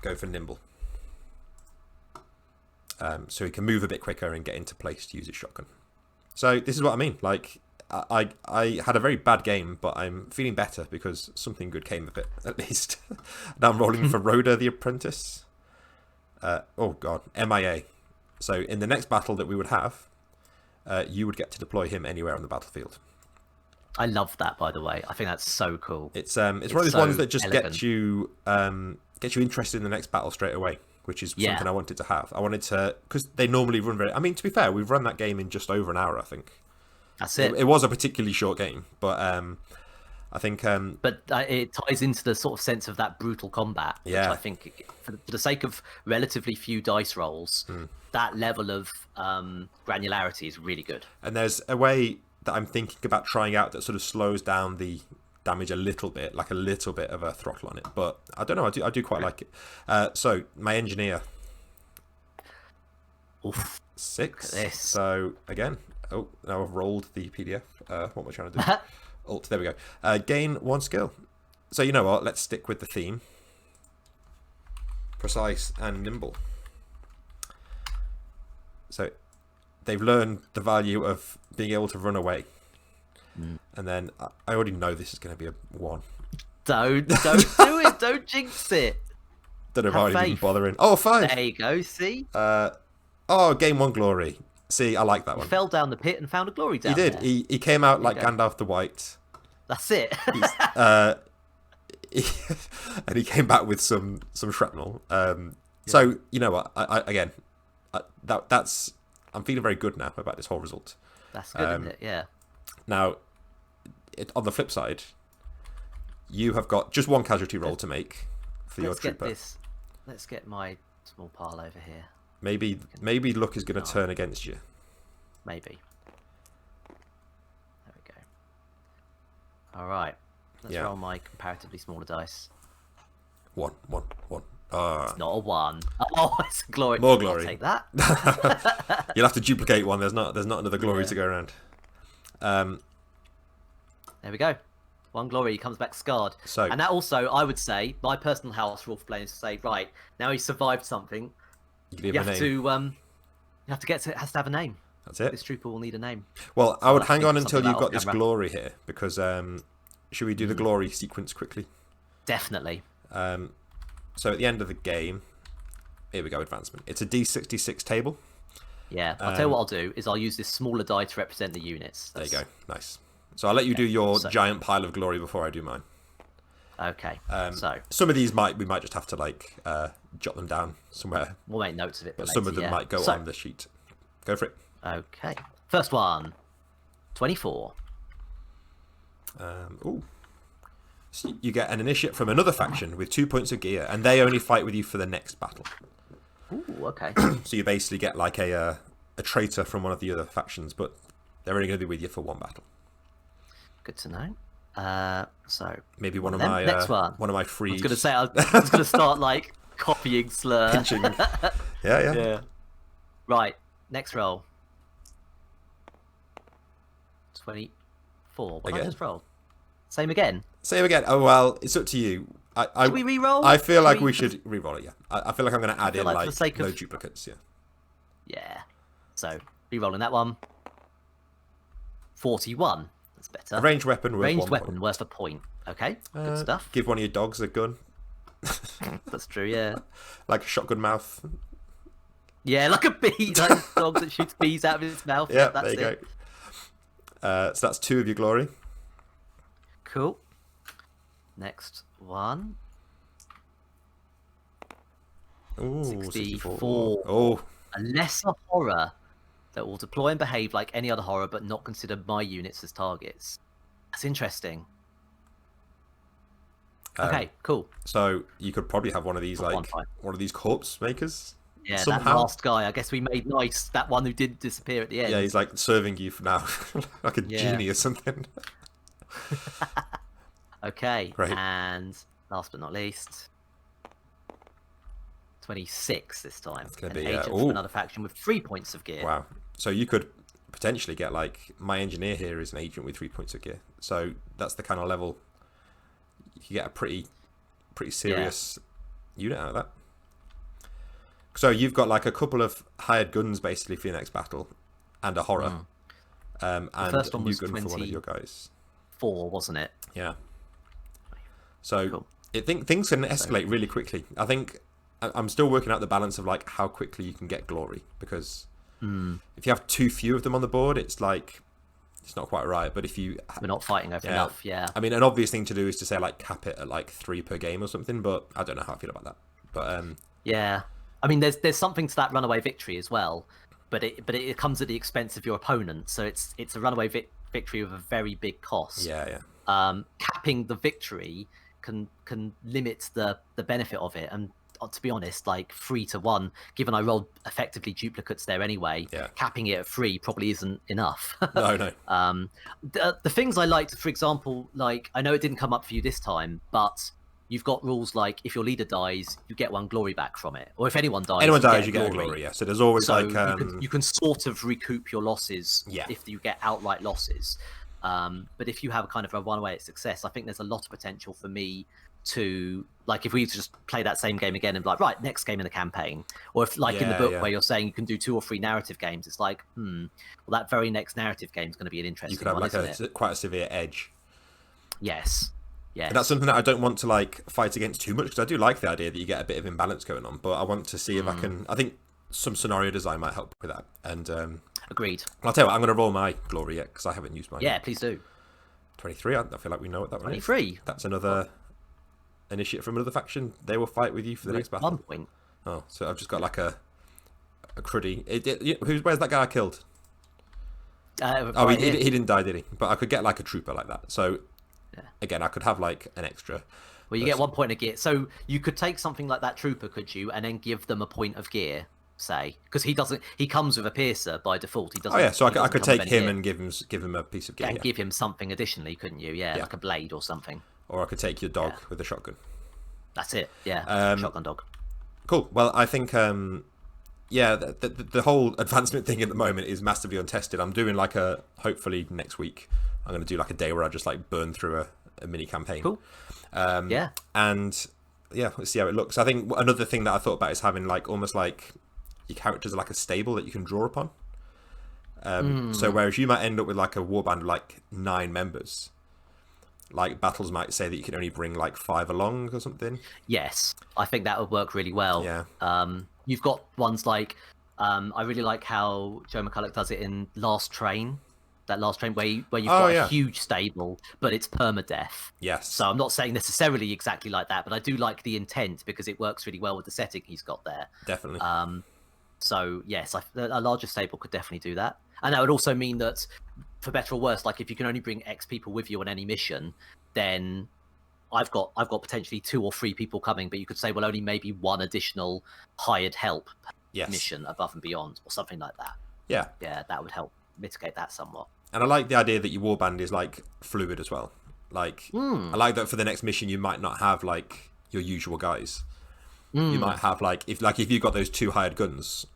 go for nimble. So he can move a bit quicker and get into place to use his shotgun. So this is what I mean. I had a very bad game, but I'm feeling better because something good came of it, at least. Now I'm rolling for Rhoda the Apprentice. Oh god, MIA. So in the next battle that we would have, you would get to deploy him anywhere on the battlefield. I love that, by the way. I think that's so cool. It's one of those ones that just elegant. Get you interested in the next battle straight away, which is something I wanted to have. I wanted to, because they normally run very. I mean, to be fair, we've run that game in just over an hour, I think. That's it. It was a particularly short game, but I think. But it ties into the sort of sense of that brutal combat, which I think, for the sake of relatively few dice rolls, that level of granularity is really good. And there's a way that I'm thinking about trying out that sort of slows down the damage a little bit, like a little bit of a throttle on it. But I don't know. I do quite like it. So my engineer. Oof. 6. So again. Oh, now I've rolled the PDF. What am I trying to do? Alt, there we go. Gain 1 skill. So you know what? Let's stick with the theme. Precise and nimble. So they've learned the value of being able to run away. Mm. And then I already know this is going to be a 1. Don't do it. Don't jinx it. Don't know if Have I'm even faith. bothering. Oh, 5. There you go. See, Gain 1 glory. See, I like that he one. fell down the pit and found a glory down He did. there. He came out like you go. Gandalf the White. That's it. And he came back with some shrapnel. So you know what? That's I'm feeling very good now about this whole result. That's good, isn't it? Yeah. Now, on the flip side, you have got just 1 casualty roll to make for your trooper. Let's get my small pile over here. Maybe luck is going to turn against you. Maybe. There we go. All right. Let's roll my comparatively smaller dice. 1. It's not a 1. Oh, it's a glory. More glory. I'll take that. You'll have to duplicate 1. There's not another glory to go around. There we go. 1 glory. He comes back scarred. And that also, I would say, my personal house rule for playing is to say, right, now he survived something. You have to it has to have a name. That's it. This trooper will need a name. Well, I would hang on until you've got this glory here, because should we do the glory sequence quickly? Definitely. So at the end of the game, here we go, advancement. It's a D66 table. Yeah, I'll tell you what I'll do is I'll use this smaller die to represent the units. There you go, nice. So I'll let you do your giant pile of glory before I do mine. Okay. So some of these we might just have to like jot them down somewhere. We'll make notes of it. But some of them might go on the sheet. Go for it. Okay. First one. 24. Ooh. So you get an initiate from another faction with 2 points of gear, and they only fight with you for the next battle. Ooh, okay. So you basically get like a traitor from one of the other factions, but they're only going to be with you for 1 battle. Good to know. So maybe one of my free. I was going to say I was going to start like copying slur. Pinching. Yeah. Right. Next roll. 24. What did I just roll? Same again. Oh well, it's up to you. Should we re-roll? I feel like we should re-roll it. Yeah. I feel like I'm going to add in like no duplicates. Yeah. Yeah. So re-rolling that one. 41. That's better. A ranged weapon worth a point. Okay. Good stuff. Give one of your dogs a gun. That's true. Yeah. Like a shotgun mouth. Yeah, like a bee. Like a dog that shoots bees out of his mouth. Yeah, there you go. So that's 2 of your glory. Cool. Next one. Ooh, 64. Oh. A lesser horror that will deploy and behave like any other horror, but not consider my units as targets. That's interesting. Okay, cool. So you could probably have one of these, like one of these corpse makers. Yeah, somehow. That last guy. I guess we made nice. That one who did disappear at the end. Yeah, he's like serving you for now, like a genie or something. Okay, Great. And last but not least, 26 this time. It's going to be agent from another faction with 3 points of gear. Wow. So you could potentially get like my engineer here is an agent with 3 points of gear. So that's the kind of level you get a pretty serious unit out of that. So you've got like a couple of hired guns basically for your next battle, and a horror, and the first one was a new gun for one of your guys. 4, wasn't it? Yeah. So things can escalate really quickly. I think I'm still working out the balance of like how quickly you can get glory, because if you have too few of them on the board, it's like it's not quite right. But if you we're not fighting over enough, I mean, an obvious thing to do is to say like cap it at like 3 per game or something. But I don't know how I feel about that. But yeah, I mean, there's something to that runaway victory as well, but it comes at the expense of your opponent. So it's a runaway victory with a very big cost. Yeah. Capping the victory can limit the benefit of it, and to be honest, like 3 to 1, given I rolled effectively duplicates there anyway, capping it at 3 probably isn't enough. No. The things I liked, for example, like I know it didn't come up for you this time, but you've got rules like if your leader dies, you get 1 glory back from it, or if anyone dies, you get a glory. Yeah. So there's always you can sort of recoup your losses if you get outright losses. But if you have kind of a runaway at success, I think there's a lot of potential for me to, like, if we just play that same game again and be like, right, next game in the campaign, or if like in the book where you're saying you can do 2 or 3 narrative games, it's like, well, that very next narrative game is going to be an interesting You could have one, like quite a severe edge. Yes. And that's something that I don't want to like fight against too much, because I do like the idea that you get a bit of imbalance going on, but I want to see if I can. I think some scenario design might help with that. And agreed. I'll tell you what, I'm going to roll my glory yet, because I haven't used mine. Yeah, please do. 23. I feel like we know what that one is. 23. That's another initiate from another faction. They will fight with you for the next battle. 1 point. Oh, so I've just got like a cruddy. Where's that guy I killed? Right he didn't die, did he? But I could get like a trooper like that. So again, I could have like an extra. Well, you get 1 point of gear. So you could take something like that trooper, could you, and then give them a point of gear, say, because he comes with a piercer by default. He doesn't. Oh yeah, so I could take him and give him a piece of gear. And give him something additionally, couldn't you? Yeah, like a blade or something. Or I could take your dog with a shotgun. That's it. Yeah, shotgun dog. Cool. Well, I think the whole advancement thing at the moment is massively untested. I'm doing like hopefully next week I'm going to do like a day where I just like burn through a mini campaign. Cool. And let's see how it looks. I think another thing that I thought about is having like almost like your characters are like a stable that you can draw upon. So whereas you might end up with like a warband of like 9 members, like battles might say that you can only bring like 5 along or something. Yes, I think that would work really well. Yeah. You've got ones like I really like how Joe McCulloch does it in Last Train. That Last Train where you've got a huge stable, but it's permadeath. Yes. So I'm not saying necessarily exactly like that, but I do like the intent because it works really well with the setting he's got there. Definitely. So yes, a larger stable could definitely do that, and that would also mean that, for better or worse, like if you can only bring X people with you on any mission, then I've got potentially 2 or 3 people coming, but you could say, well, only maybe 1 additional hired help mission above and beyond, or something like that. Yeah. Yeah, that would help mitigate that somewhat. And I like the idea that your warband is like fluid as well. Like I like that for the next mission you might not have like your usual guys. You might have like if you've got those 2 hired guns,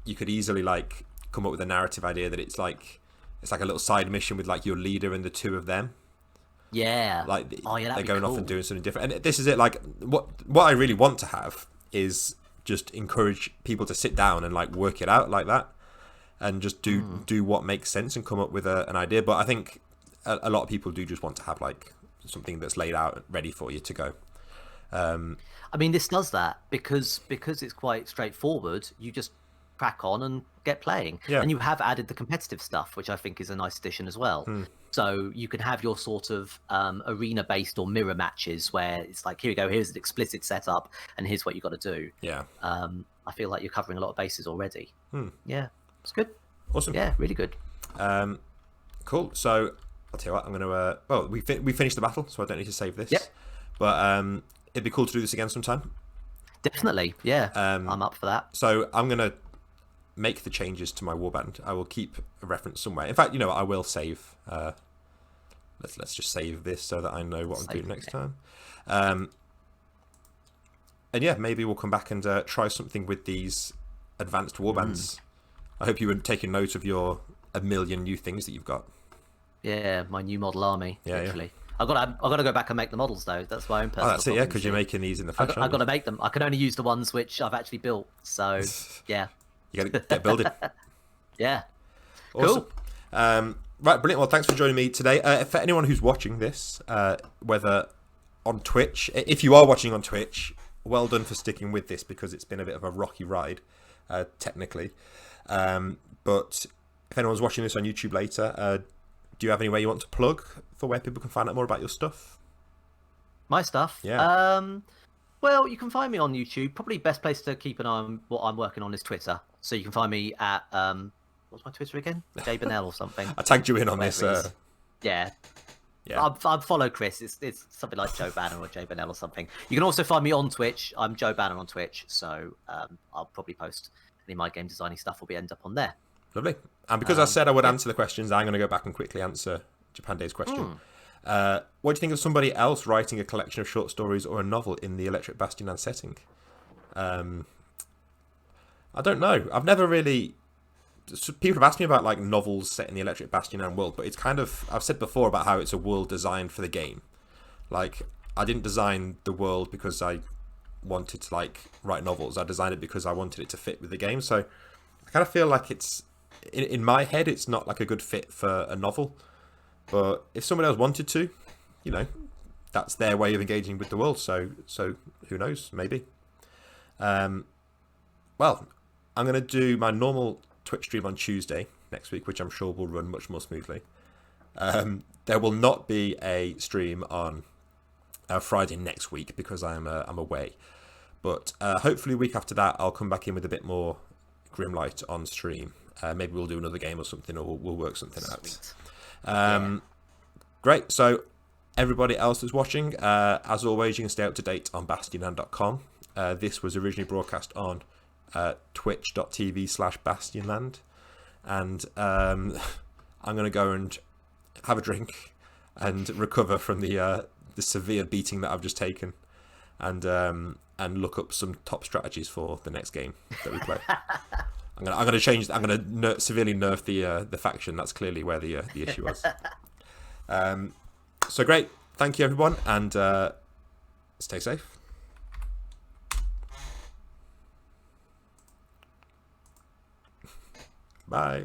you could easily like come up with a narrative idea that it's like a little side mission with like your leader and the 2 of them. Yeah. Like they're going off and doing something different. And this is it. Like what I really want to have is just encourage people to sit down and like work it out like that, and just do what makes sense and come up with an idea. But I think a lot of people do just want to have like something that's laid out ready for you to go. I mean, this does that because it's quite straightforward. You just crack on and get playing. Yeah. And you have added the competitive stuff, which I think is a nice addition as well. So you can have your sort of arena-based or mirror matches where it's like, here you go, here's an explicit setup, and here's what you got to do. Yeah. I feel like you're covering a lot of bases already. Yeah, it's good. Awesome. Yeah, really good. Cool. So I'll tell you what, I'm going to... well, we finished the battle, so I don't need to save this. Yep. But it'd be cool to do this again sometime. Definitely, yeah. I'm up for that. So I'm going to make the changes to my warband. I will keep a reference somewhere. In fact, I will save. Let's just save this so that I know what I'm doing next time. And yeah, maybe we'll come back and try something with these advanced warbands. I hope you were taking note of your 1 million new things that you've got. Yeah, my new model army. Yeah, literally. Yeah. I've got to go back and make the models though. That's my own personal. Oh, that's it. Yeah, because you're making these in the flesh. I've got to make them. I can only use the ones which I've actually built. So yeah. You got to get building. Yeah. Awesome. Cool. Right, brilliant. Well, thanks for joining me today. For anyone who's watching this, whether on Twitch, if you are watching on Twitch, well done for sticking with this because it's been a bit of a rocky ride, technically. But if anyone's watching this on YouTube later, do you have any way you want to plug for where people can find out more about your stuff? My stuff? Yeah. Well, you can find me on YouTube. Probably best place to keep an eye on what I'm working on is Twitter. So you can find me at what's my Twitter again? Jay Burnell or something. I tagged you in on this. Yeah. I've followed Chris. It's something like Joe Banner or Jay Burnell or something. You can also find me on Twitch. I'm Joe Banner on Twitch. So I'll probably post any of my game designing stuff will end up on there. Lovely. And because I said I would answer the questions, I'm going to go back and quickly answer Japan Day's question. What do you think of somebody else writing a collection of short stories or a novel in the Electric Bastion setting? I don't know. I've never really people have asked me about like novels set in the Electric Bastion and world, but it's kind of, I've said before about how it's a world designed for the game. Like, I didn't design the world because I wanted to like write novels. I designed it because I wanted it to fit with the game. So I kind of feel like it's in my head, it's not like a good fit for a novel. But if someone else wanted to, you know, that's their way of engaging with the world. So who knows? Maybe. Well, I'm going to do my normal Twitch stream on Tuesday next week, which I'm sure will run much more smoothly. There will not be a stream on Friday next week because I'm away. But hopefully, week after that, I'll come back in with a bit more GRIMLITE on stream. Maybe we'll do another game or something, or we'll work something out. Great. So, everybody else that's watching, as always, you can stay up to date on bastionland.com. This was originally broadcast on twitch.tv/bastionland. And I'm going to go and have a drink and recover from the severe beating that I've just taken, and look up some top strategies for the next game that we play. I'm gonna change. I'm gonna severely nerf the faction. That's clearly where the issue was. So great. Thank you, everyone, and stay safe. Bye.